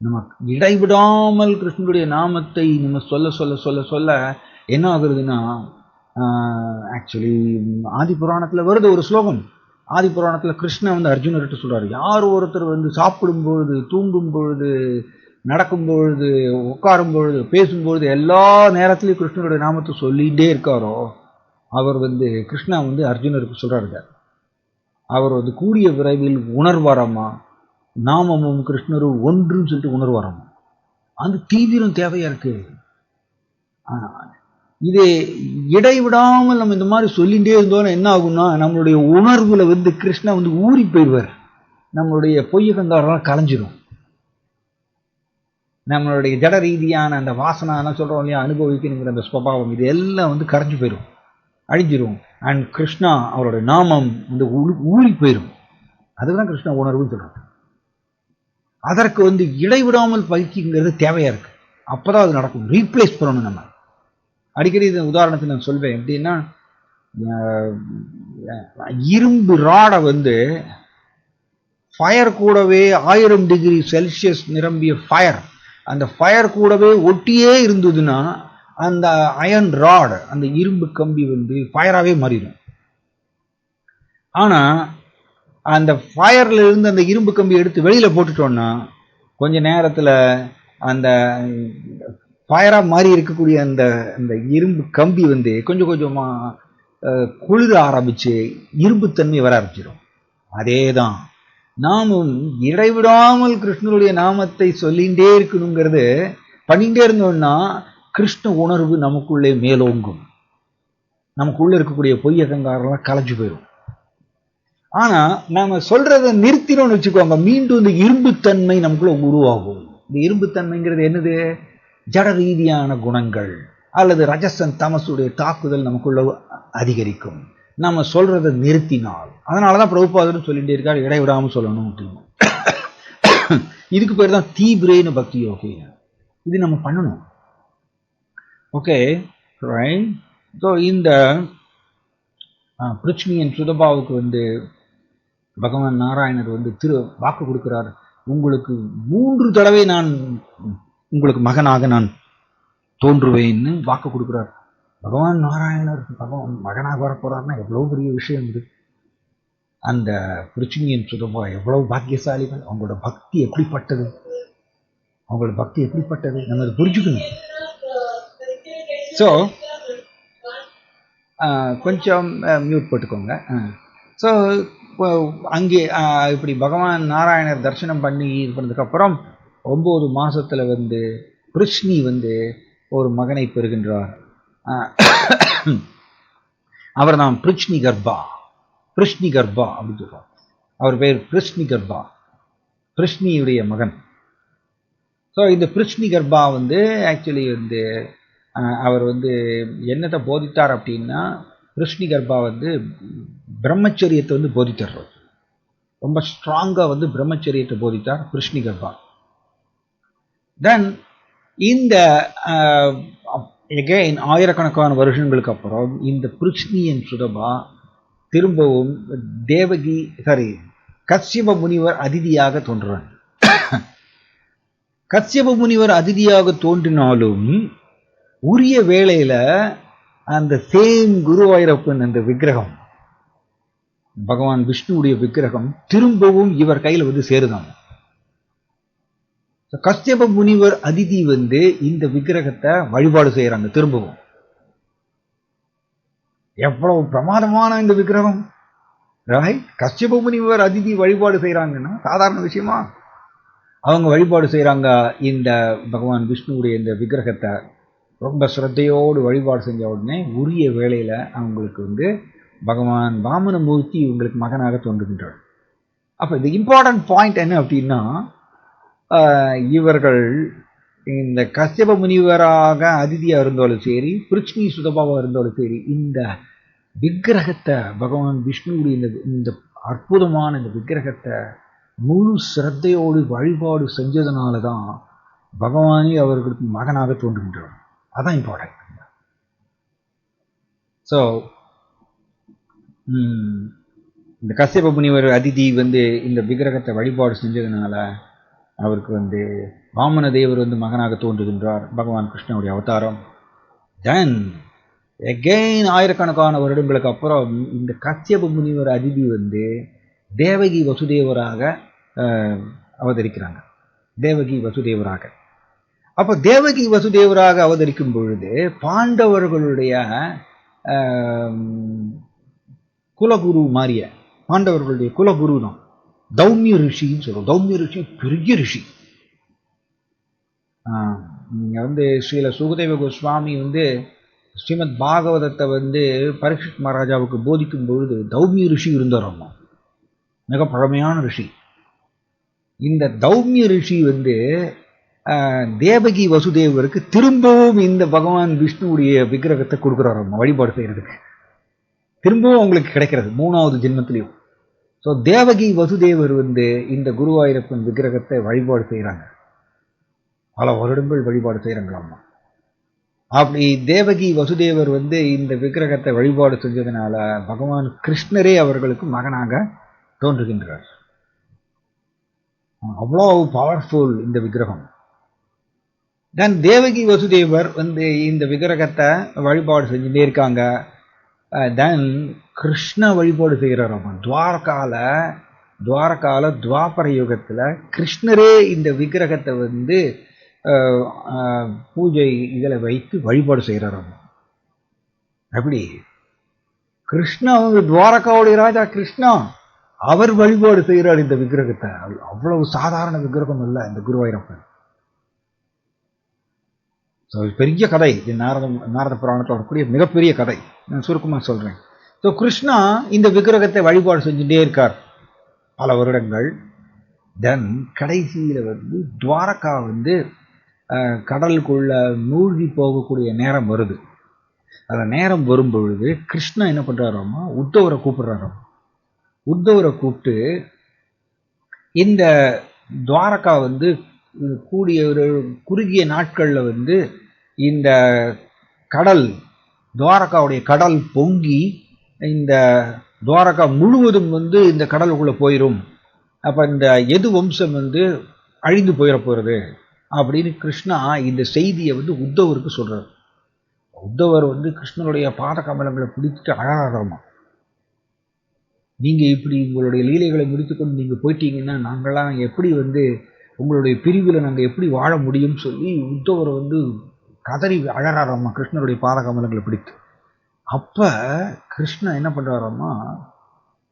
Speaker 1: நம்ம இடைவிடாமல் கிருஷ்ணனுடைய நாமத்தை நம்ம சொல்ல சொல்ல சொல்ல சொல்ல என்ன ஆகுறதுன்னா, ஆக்சுவலி ஆதி புராணத்தில் வருது ஒரு ஸ்லோகம். ஆதி புராணத்தில் கிருஷ்ணன் வந்து அர்ஜுனர்கிட்ட சொல்றாரு, யார் ஒருத்தர் வந்து சாப்பிடும் பொழுது, தூங்கும் பொழுது, நடக்கும் பொழுது, உட்காரும் பொழுது, பேசும்பொழுது எல்லா நேரத்திலையும் கிருஷ்ணனுடைய நாமத்தை சொல்லிகிட்டே இருக்காரோ அவர் வந்து கிருஷ்ணா வந்து அர்ஜுனருக்கு சொல்றாரு, அவர் வந்து கூடிய விரைவில் உணர்வாராமா, நாமமும் கிருஷ்ணரும் ஒன்றுன்னு சொல்லிட்டு உணர்வு வரணும். அந்த தீவிரம் தேவையா இருக்கு. இது இடைவிடாமல் நம்ம இந்த மாதிரி சொல்லிகிட்டே இருந்தோம்னா என்ன ஆகும்னா, நம்மளுடைய உணர்வுல கிருஷ்ணா ஊறி போயிடுவார். நம்மளுடைய பொய்யகங்காரெல்லாம் கலைஞ்சிடும். நம்மளுடைய ஜட ரீதியான அந்த வாசனை சொல்றோம் இல்லையா, அனுபவிக்கணுங்கிற அந்த ஸ்வபாவம், இது எல்லாம் கரைஞ்சு போயிடும், அழிஞ்சிரும். அண்ட் கிருஷ்ணா அவருடைய நாமம் ஊறி போயிடும். அதுதான் கிருஷ்ணா உணர்வுன்னு சொல்றாங்க. அதற்கு இடைவிடாமல் பயிற்சிங்கிறது தேவையா இருக்கு. அப்பதான் அது நடக்கும். ரீப்ளேஸ் பண்ணணும். நம்ம அடிக்கடி இந்த உதாரணத்தை நான் சொல்வேன். எப்படின்னா, இரும்பு ராடை ஃபயர் கூடவே 1000 டிகிரி செல்சியஸ் நிரம்பிய ஃபயர், அந்த ஃபயர் கூடவே ஒட்டியே இருந்ததுன்னா அந்த அயன் ராட், அந்த இரும்பு கம்பி ஃபயராகவே மாறிடும். ஆனா அந்த ஃபயர்ல இருந்து அந்த இரும்பு கம்பி எடுத்து வெளியில போட்டுட்டோம்னா கொஞ்ச நேரத்துல அந்த ஃபயரா மாறி இருக்கக்கூடிய அந்த அந்த இரும்பு கம்பி கொஞ்சம் கொஞ்சமா குளிர ஆரம்பிச்சு இரும்புத்தன்மை வர ஆரம்பிச்சிடும். அதேதான் நாமும் இடைவிடாமல் கிருஷ்ணனுடைய நாமத்தை சொல்லிகிட்டே இருக்கணுங்கிறது பண்ணிகிட்டே இருந்தோம்னா கிருஷ்ண உணர்வு நமக்குள்ளே மேலோங்கும். நமக்குள்ள இருக்கக்கூடிய பொய்யகங்காரெல்லாம் கலைஞ்சு போயிடும். ஆனா நாம சொல்றதை நிறுத்தினோம்னு வச்சுக்கோங்க, மீண்டும் இந்த இரும்புத்தன்மை நமக்குள்ள உருவாகும். இந்த இரும்புத்தன்மைங்கிறது என்னது? ஜட ரீதியான குணங்கள் அல்லது ரஜசன் தமசுடைய தாக்குதல் நமக்குள்ள அதிகரிக்கும். நம்ம சொல்றதை நிறுத்தினால். அதனாலதான் பிரபுபாதரும் சொல்லிட்டே இருக்காரு, இடைவிடாமல் சொல்லணும் அப்படின்னு. இதுக்கு பேர் தான் தீவிரேன பக்தி யோகி. இது நம்ம பண்ணணும். Okay right. ஸோ இந்த பிருச்னியன் சுதபாவுக்கு பகவான் நாராயணர் வாக்கு கொடுக்கிறார். உங்களுக்கு 3 தடவை நான் உங்களுக்கு மகனாக நான் தோன்றுவேன்னு வாக்கு கொடுக்கிறார். பகவான் நாராயணர் பகவான் மகனாக வரப்போறாருன்னா எவ்வளவு பெரிய விஷயம் இது. அந்த பிருச்னியன் சுதபா எவ்வளவு பாக்கியசாலிகள். அவங்களோட பக்தி எப்படிப்பட்டது, அவங்களோட பக்தி எப்படிப்பட்டது நம்ம அதை புரிஞ்சுக்கணும். ஸோ கொஞ்சம் மியூட் போட்டுக்கோங்க. ஸோ அங்கே இப்படி பகவான் நாராயணர் தரிசனம் பண்ணி இது பண்ணதுக்கப்புறம் 9 மாசத்துல பிருஷ்ணி ஒரு மகனை பெறுகின்றார். அவர் தான் பிருஷ்ணி கர்ப்பா. பிருஷ்ணி கர்ப்பா அப்படின்னு சொல்றார். அவர் பேர் பிருஷ்ணி கர்ப்பா, பிருஷ்ணியுடைய மகன். ஸோ இந்த பிருஷ்ணி கர்ப்பா ஆக்சுவலி அவர் என்னத்தை போதித்தார் அப்படின்னா, பிருஷ்ணி கர்ப்பா பிரம்மச்சரியத்தை போதித்தார். ரொம்ப ஸ்ட்ராங்கா பிரம்மச்சரியத்தை போதித்தார் பிருஷ்ணி கர்ப்பா. தென் இந்த எகைன் ஆயிரக்கணக்கான வருஷங்களுக்கு அப்புறம் இந்த பிருஷ்ணியன் சுதபா திரும்பவும் கஸ்யப முனிவர் அதிதியாக தோன்றுறாங்க. கஸ்யப முனிவர் அதிதியாக தோன்றினாலும் உரிய வேளையில அந்த சேம் குருவாயூரப்பன் அந்த விக்கிரகம், பகவான் விஷ்ணுவுடைய விக்கிரகம் திரும்பவும் இவர் கையில சேருதாங்க. கஸ்யப முனிவர் அதிதி இந்த விக்கிரகத்தை வழிபாடு செய்யறாங்க திரும்பவும். எவ்வளவு பிரமாதமான இந்த விக்கிரகம். கஸ்யப முனிவர் அதிதி வழிபாடு செய்யறாங்கன்னா சாதாரண விஷயமா? அவங்க வழிபாடு செய்யறாங்க இந்த பகவான் விஷ்ணுவுடைய இந்த விக்கிரகத்தை. ரொம்ப சிரத்தையோடு வழிபாடு செஞ்ச உடனே உரிய வேளையில அவங்களுக்கு பகவான் வாமனமூர்த்தி இவங்களுக்கு மகனாக தோன்றுகின்றார். அப்ப இந்த இம்பார்ட்டன்ட் பாயிண்ட் என்ன அப்படின்னா, இவர்கள் இந்த கஸ்யப முனிவராக அதிதியா இருந்தாலும் சரி, பிருச்னி சுதபாவா இருந்தாலும் சரி, இந்த விக்கிரகத்தை பகவான் விஷ்ணுவுடைய இந்த அற்புதமான இந்த விக்கிரகத்தை முழு சிரத்தையோடு வழிபாடு செஞ்சதுனாலதான் பகவானே அவர்களுக்கு மகனாக தோன்றுகின்றார். அதான் இம்பார்ட்டன்ட். ஸோ இந்த கஸ்யப முனிவர் அதிதி இந்த விக்கிரகத்தை வழிபாடு செஞ்சதுனால அவருக்கு வாமன தேவர் மகனாக தோன்றுகின்றார், பகவான் கிருஷ்ணனுடைய அவதாரம். தென் எகெயின் ஆயிரக்கணக்கான வருடங்களுக்கு அப்புறம் இந்த கஸ்யப முனிவர் அதிதி தேவகி வசுதேவராக அவதரிக்கிறாங்க. தேவகி வசுதேவராக. அப்ப தேவகி வசுதேவராக அவதரிக்கும் பொழுது பாண்டவர்களுடைய குலகுரு மாறிய, பாண்டவர்களுடைய குலகுரு தான் தௌமிய ரிஷின்னு சொல்லுவோம். தௌமிய ரிஷி பெரிய ரிஷி. நீங்க வந்து ஸ்ரீல சுகதேவ கோஸ்வாமி வந்து ஸ்ரீமத் பாகவதத்தை வந்து பரீட்சித் மகாராஜாவுக்கு போதிக்கும் பொழுது தௌமிய ரிஷி இருந்தார். மிக பழமையான ரிஷி. இந்த தௌமிய ரிஷி வந்து தேவகி வசுதேவருக்கு திரும்பவும் இந்த பகவான் விஷ்ணுவுடைய விக்கிரகத்தை கொடுக்குறாரு வழிபாடு செய்யறதுக்கு. திரும்பவும் உங்களுக்கு கிடைக்கிறது 3வது ஜென்மத்திலையும். ஸோ தேவகி வசுதேவர் வந்து இந்த குருவாயூரப்பன் விக்கிரகத்தை வழிபாடு செய்கிறாங்க. பல வருடங்கள் வழிபாடு செய்கிறாங்களாம்மா. அப்படி தேவகி வசுதேவர் வந்து இந்த விக்கிரகத்தை வழிபாடு செஞ்சதுனால பகவான் கிருஷ்ணரே அவர்களுக்கு மகனாக தோன்றுகின்றார். அவ்வளோ பவர்ஃபுல் இந்த விக்கிரகம். தென் தேவகி வசுதேவர் வந்து இந்த விக்கிரகத்தை வழிபாடு செஞ்சுட்டே இருக்காங்க. தென் கிருஷ்ண வழிபாடு செய்கிறாராம். துவாரகால துவாபர யுகத்தில் கிருஷ்ணரே இந்த விக்கிரகத்தை வந்து பூஜை இதில் வைத்து வழிபாடு செய்கிறாராம். அப்படி கிருஷ்ணா வந்து துவாரகாவுடைய ராஜா கிருஷ்ணா அவர் வழிபாடு செய்கிறார் இந்த விக்கிரகத்தை. அவ்வளவு சாதாரண விக்கிரகம் இல்லை இந்த குருவாயூரப்பன். ஸோ பெரிய கதை. இது நாரத புராணத்தில் வரக்கூடிய மிகப்பெரிய கதை. நான் சுருக்கமாக சொல்கிறேன். ஸோ கிருஷ்ணா இந்த விக்கிரகத்தை வழிபாடு செஞ்சுட்டே இருக்கார் பல வருடங்கள். தென் கடைசியில் வந்து துவாரகா வந்து கடலுக்குள்ள மூழ்கி போகக்கூடிய நேரம் வருது. அந்த நேரம் வரும் பொழுது கிருஷ்ணா என்ன பண்ணுறாராமா, உத்தவரை கூப்பிடுறாராம். உத்தவரை கூப்பிட்டு இந்த துவாரகா வந்து கூடிய ஒரு குறுகிய நாட்களில் வந்து இந்த கடல் துவாரகாவுடைய கடல் பொங்கி இந்த துவாரகா முழுவதும் வந்து இந்த கடலுக்குள்ளே போயிடும். அப்போ இந்த எது வம்சம் வந்து அழிந்து போயிட போகிறது அப்படின்னு கிருஷ்ணா இந்த செய்தியை வந்து உத்தவருக்கு சொல்கிறார். உத்தவர் வந்து கிருஷ்ணனுடைய பாத கமலங்களை பிடிச்சிட்டு அழகாரமா, நீங்கள் இப்படி உங்களுடைய லீலைகளை முடித்துக்கொண்டு நீங்கள் போயிட்டீங்கன்னா நாங்களாம் எப்படி வந்து உங்களுடைய பிரிவில் நாங்கள் எப்படி வாழ முடியும்னு சொல்லி உத்தவரை வந்து கதறி அழகாரம்மா கிருஷ்ணருடைய பாத கமலங்களை பிடித்து. அப்போ கிருஷ்ணா என்ன பண்ணுறாரம்மா,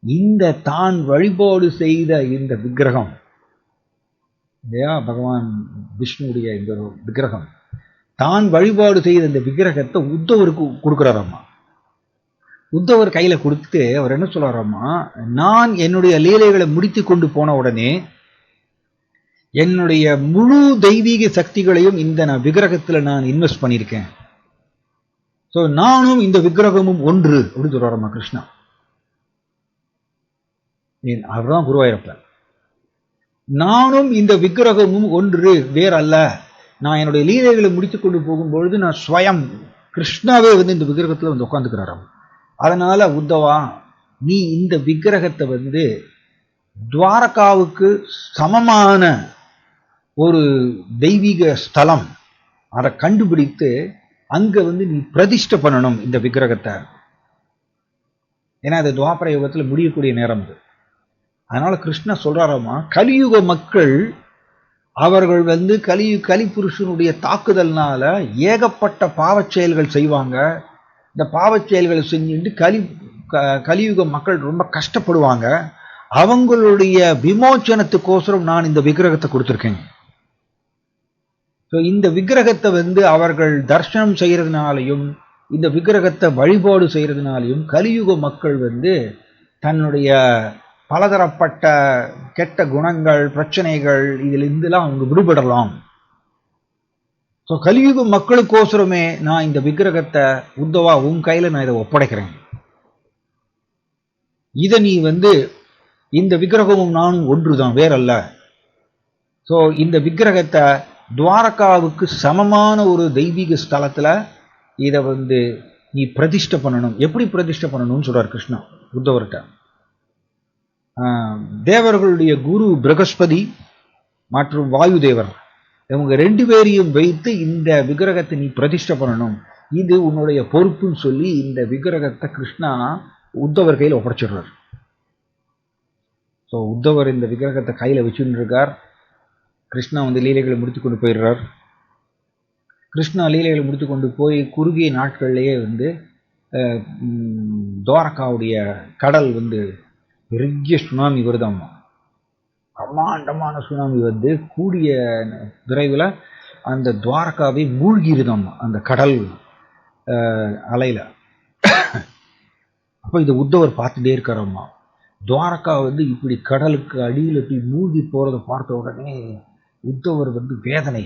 Speaker 1: இந்த தான் வழிபாடு செய்த இந்த விக்கிரகம் இல்லையா, பகவான் விஷ்ணுடைய இந்த விக்கிரகம், தான் வழிபாடு செய்த இந்த விக்கிரகத்தை உத்தவருக்கு கொடுக்குறாராம்மா. உத்தவர் கையில் கொடுத்து அவர் என்ன சொல்றாராம்மா, நான் என்னுடைய லீலைகளை முடித்து கொண்டு போன உடனே என்னுடைய முழு தெய்வீக சக்திகளையும் இந்த விக்கிரகத்தில் நான் இன்வெஸ்ட் பண்ணியிருக்கேன். ஸோ நானும் இந்த விக்கிரகமும் ஒன்று அப்படின்னு சொல்றாராம்மா கிருஷ்ணா. அவர்தான் குருவாயூரப்பன். நானும் இந்த விக்கிரகமும் ஒன்று, வேற அல்ல. நான் என்னுடைய லீலைகளை முடித்து கொண்டு போகும்பொழுது நான் ஸ்வயம் கிருஷ்ணாவே வந்து இந்த விக்கிரகத்தில் வந்து உட்காந்துக்கிறாராம். அதனால உத்தவா, நீ இந்த விக்கிரகத்தை வந்து துவாரகாவுக்கு சமமான ஒரு தெய்வீக ஸ்தலம் அதை கண்டுபிடித்து அங்க வந்து நீ பிரதிஷ்டை பண்ணணும் இந்த விக்கிரகத்தை. ஏன்னா அது துவாபர யுகத்தில் முடியக்கூடிய நேரம் அது. அதனால கிருஷ்ணா சொல்றாராமா, கலியுக மக்கள் அவர்கள் வந்து கலிபுருஷனுடைய தாக்குதல்னால ஏகப்பட்ட பாவச் செயல்கள் செய்வாங்க. இந்த பாவச் செயல்களை செஞ்சுட்டு கலியுக மக்கள் ரொம்ப கஷ்டப்படுவாங்க. அவங்களுடைய விமோச்சனத்துக்கோசரம் நான் இந்த விக்கிரகத்தை கொடுத்துருக்கேன். ஸோ இந்த விக்கிரகத்தை வந்து அவர்கள் தர்சனம் செய்யறதுனாலையும் இந்த விக்கிரகத்தை வழிபாடு செய்யறதுனாலையும் கலியுக மக்கள் வந்து தன்னுடைய பலதரப்பட்ட கெட்ட குணங்கள் பிரச்சனைகள் இதிலிருந்துலாம் அவங்க விடுபடலாம். ஸோ கலியுக மக்களுக்கோசரமே நான் இந்த விக்கிரகத்தை உத்தவா உன் கையில் நான் இதை ஒப்படைக்கிறேன். இதை நீ வந்து இந்த விக்கிரகமும் நானும் ஒன்றுதான், வேறல்ல. ஸோ இந்த விக்கிரகத்தை துவாரகாவுக்கு சமமான ஒரு தெய்வீக ஸ்தலத்தில் இதை வந்து நீ பிரதிஷ்டை பண்ணணும். எப்படி பிரதிஷ்டை பண்ணணும்னு சொல்றார் கிருஷ்ணா உத்தவர்கிட்ட. தேவர்களுடைய குரு பிரகஸ்பதி மற்றும் வாயு தேவர் இவங்க 2 பேரையும் வைத்து இந்த விக்கிரகத்தை நீ பிரதிஷ்டை பண்ணணும், இது உன்னுடைய பொறுப்புன்னு சொல்லி இந்த விக்கிரகத்தை கிருஷ்ணா உத்தவர் கையில் ஒப்படைச்சிடுறார். ஸோ உத்தவர் இந்த விக்கிரகத்தை கையில் வச்சுட்டு இருக்கார். கிருஷ்ணா வந்து லீலைகளை முடித்து கொண்டு போயிடுறார். கிருஷ்ணா லீலைகளை முடித்து கொண்டு போய் குறுகிய நாட்கள்லேயே வந்து துவாரகாவுடைய கடல் வந்து பெரிய சுனாமி வருதாம்மா. பிரம்மாண்டமான சுனாமி வந்து கூடிய விரைவில் அந்த துவாரகாவை மூழ்கிருதாம் அந்த கடல் அலையில. அப்போ இதை உத்தவர் பார்த்துட்டே இருக்காரம்மா. துவாரகா வந்து இப்படி கடலுக்கு அடியில் இப்படி மூழ்கி போறதை பார்த்த உடனே உத்தவர் வந்து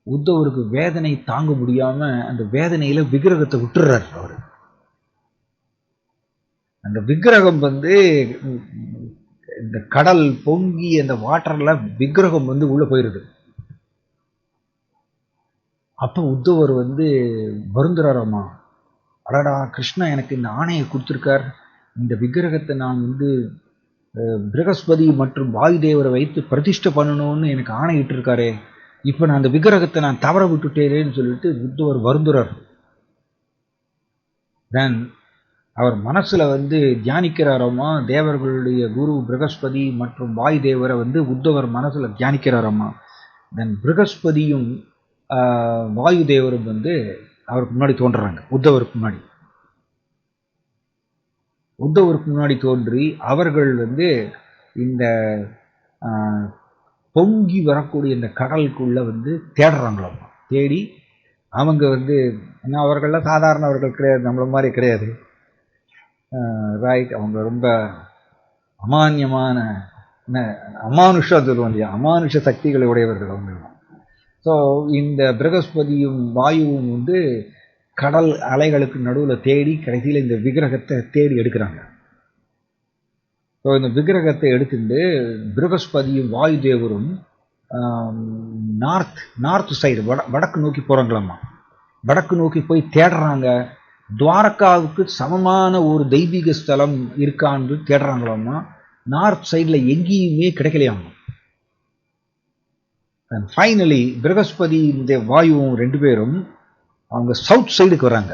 Speaker 1: உத்தவருக்கு வேதனை தாங்க முடியாம அந்த வேதனையில விக்கிரகத்தை விட்டுறாரு அவரு. அந்த விக்கிரகம் வந்து இந்த கடல் பொங்கி அந்த வாட்டர்ல விக்கிரகம் வந்து உள்ள போயிருது. அப்ப உத்தவர் வந்து வருந்துறாராமா, அடடா கிருஷ்ணா எனக்கு இந்த ஆணையை கொடுத்துருக்கார், இந்த விக்கிரகத்தை நான் வந்து பிரகஸ்பதி மற்றும் வாயு தேவரை வைத்து பிரதிஷ்டை பண்ணணும்னு எனக்கு ஆணையிட்டு இருக்காரே, இப்ப நான் அந்த விக்கிரகத்தை நான் தவற விட்டுட்டேன்னு சொல்லிட்டு உத்தவர் வருந்துறார். தென் அவர் மனசுல வந்து தியானிக்கிறாராமா, தேவர்களுடைய குரு பிரகஸ்பதி மற்றும் வாயு தேவரை வந்து உத்தவர் மனசுல தியானிக்கிறாராமா. தென் பிரகஸ்பதியும் வாயு தேவரும் வந்து அவருக்கு முன்னாடி தோன்றுறாங்க. உத்தவருக்கு முன்னாடி தோன்றி அவர்கள் வந்து இந்த பொங்கி வரக்கூடிய இந்த கடலுக்குள்ள வந்து தேடுறாங்களாம். தேடி அவங்க வந்து அவர்கள்லாம் சாதாரணவர்கள் கிடையாது, நம்மள மாதிரி கிடையாது, ரைட். அவங்க ரொம்ப அமானியமான அமானுஷம் சொல்லுவோம் இல்லையா, அமானுஷ சக்திகளை உடையவர்கள் அவங்க. ஸோ இந்த பிரகஸ்பதியும் வாயுவும் வந்து கடல் அலைகளுக்கு நடுவில் தேடி கடைசியில் இந்த விக்கிரகத்தை தேடி எடுக்கிறாங்க. ஸோ இந்த விக்கிரகத்தை எடுத்துட்டு பிரகஸ்பதியும் வாயு தேவரும் நார்த் சைடு வடக்கு நோக்கி போகிறாங்களாம்மா. வடக்கு நோக்கி போய் தேடுறாங்க. துவாரகாவுக்கு சமமான ஒரு தெய்வீக ஸ்தலம் இருக்கான்னு தேடுறாங்களாம்மா. நார்த் சைடில் எங்கேயுமே கிடைக்கலையாமா. ஃபைனலி பிரகஸ்பதி இந்த வாயுவும் ரெண்டு பேரும் அவங்க சவுத் சைடுக்கு வராங்க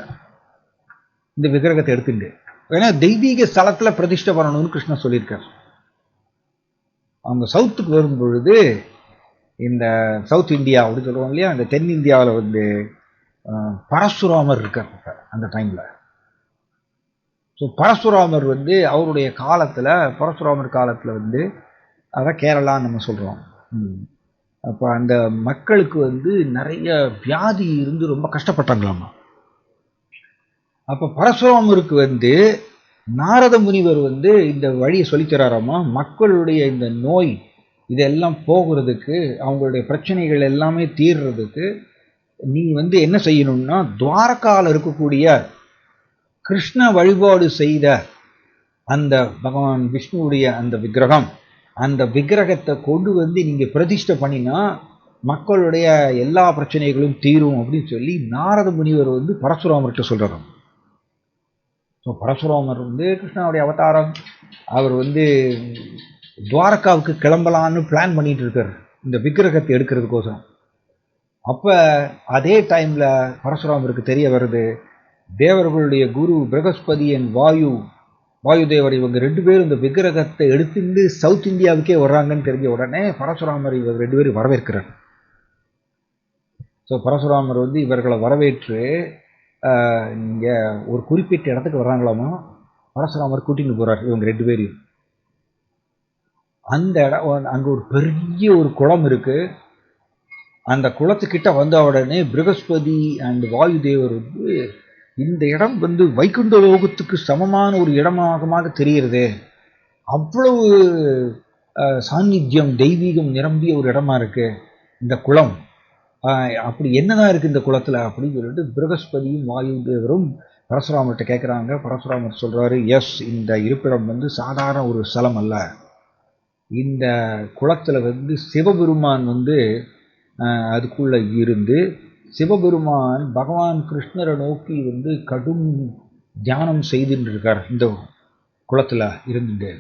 Speaker 1: இந்த விக்கிரகத்தை எடுத்துட்டு. ஏன்னா தெய்வீக ஸ்தலத்தில் பிரதிஷ்டை பண்ணணும்னு கிருஷ்ணன் சொல்லியிருக்கார். அவங்க சவுத்துக்கு வரும் பொழுது இந்த சவுத் இந்தியா அப்படின்னு சொல்லுவோம் இல்லையா, அந்த தென்னிந்தியாவில் வந்து பரசுராமர் இருக்கார் அந்த டைம்ல. ஸோ பரசுராமர் வந்து அவருடைய காலத்தில், பரசுராமர் காலத்தில் வந்து அதான் கேரளான்னு நம்ம சொல்கிறோம். அப்போ அந்த மக்களுக்கு வந்து நிறைய வியாதி இருந்து ரொம்ப கஷ்டப்பட்டாங்களாமா. அப்போ பரசுராமருக்கு வந்து நாரத முனிவர் வந்து இந்த வழியை சொல்லித்தராராமா. மக்களுடைய இந்த நோய் இதெல்லாம் போகிறதுக்கு, அவங்களுடைய பிரச்சனைகள் எல்லாமே தீர்றதுக்கு நீ வந்து என்ன செய்யணும்னா, துவாரகாவில் இருக்கக்கூடிய கிருஷ்ண வழிபாடு செய்த அந்த பகவான் விஷ்ணுவுடைய அந்த விக்கிரகம், அந்த விக்கிரகத்தை கொண்டு வந்து நீங்க பிரதிஷ்டை பண்ணினா மக்களுடைய எல்லா பிரச்சனைகளும் தீரும் அப்படின்னு சொல்லி நாரத முனிவர் வந்து பரசுராமர்கிட்ட சொல்றாரு. ஸோ பரசுராமர் வந்து கிருஷ்ணனுடைய அவதாரம். அவர் வந்து துவாரகாவுக்கு கிளம்பலான்னு பிளான் பண்ணிட்டு இருக்காரு இந்த விக்கிரகத்தை எடுக்கிறதுக்கோசரம். அப்ப அதே டைம்ல பரசுராமருக்கு தெரிய வருது, தேவர்களுடைய குரு பிரகஸ்பதி அண்ட் வாயு தேவர் இவங்க ரெண்டு பேரும் இந்த விக்கிரகத்தை எடுத்துட்டு சவுத் இந்தியாவுக்கே வர்றாங்கன்னு தெரிஞ்ச உடனே பரசுராமர் இவங்க ரெண்டு பேரும் வரவேற்கிறார். ஸோ பரசுராமர் வந்து இவர்களை வரவேற்று இங்கே ஒரு குறிப்பிட்ட இடத்துக்கு வர்றாங்களாமா. பரசுராமர் கூட்டின்னு போறார் இவங்க ரெண்டு பேரையும். அந்த இடம் அங்கே ஒரு பெரிய ஒரு குளம் இருக்கு. அந்த குளத்துக்கிட்ட வந்த உடனே பிரகஸ்பதி அண்ட் வாயு தேவர் வந்து இந்த இடம் வந்து வைகுண்ட லோகத்துக்கு சமமான ஒரு இடமாக தெரிகிறது, அவ்வளவு சாநித்தியம் தெய்வீகம் நிரம்பிய ஒரு இடமா இருக்கு இந்த குளம், அப்படி என்னதான் இருக்கு இந்த குளத்துல அப்படின்னு சொல்லிட்டு பிரகஸ்பதியும் வாயு தேவரும் பரசுராமர்கிட்ட கேட்குறாங்க. பரசுராமர் சொல்றாரு, எஸ், இந்த இருப்பிடம் வந்து சாதாரண ஒரு ஸ்தலம் அல்ல. இந்த குளத்துல வந்து சிவபெருமான் வந்து அதுக்குள்ள இருந்து சிவபெருமான் பகவான் கிருஷ்ணரை நோக்கி வந்து கடும் தியானம் செய்துட்டு இருக்கார் இந்த குளத்துல இருந்துட்டு.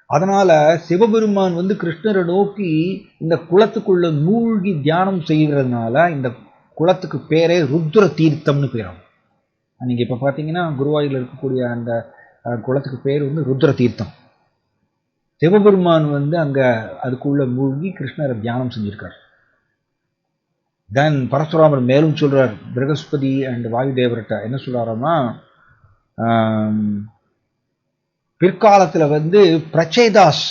Speaker 1: அதனால சிவபெருமான் வந்து கிருஷ்ணரை நோக்கி இந்த குளத்துக்குள்ள மூழ்கி தியானம் செய்கிறதுனால இந்த குளத்துக்கு பேரே ருத்ர தீர்த்தம்னு பேரும். நீங்க இப்ப பாத்தீங்கன்னா குருவாயூர்ல இருக்கக்கூடிய அந்த குளத்துக்கு பேர் வந்து ருத்ர தீர்த்தம். சிவபெருமான் வந்து அங்க அதுக்குள்ள மூழ்கி கிருஷ்ணரை தியானம் செஞ்சிருக்கார். தென் பரசுராமர் மேலும் சொல்றார் பிரகஸ்பதி அண்ட் வாயு தேவர்கிட்ட என்ன சொல்றாருன்னா, பிற்காலத்துல வந்து பிரச்சேதாஸ்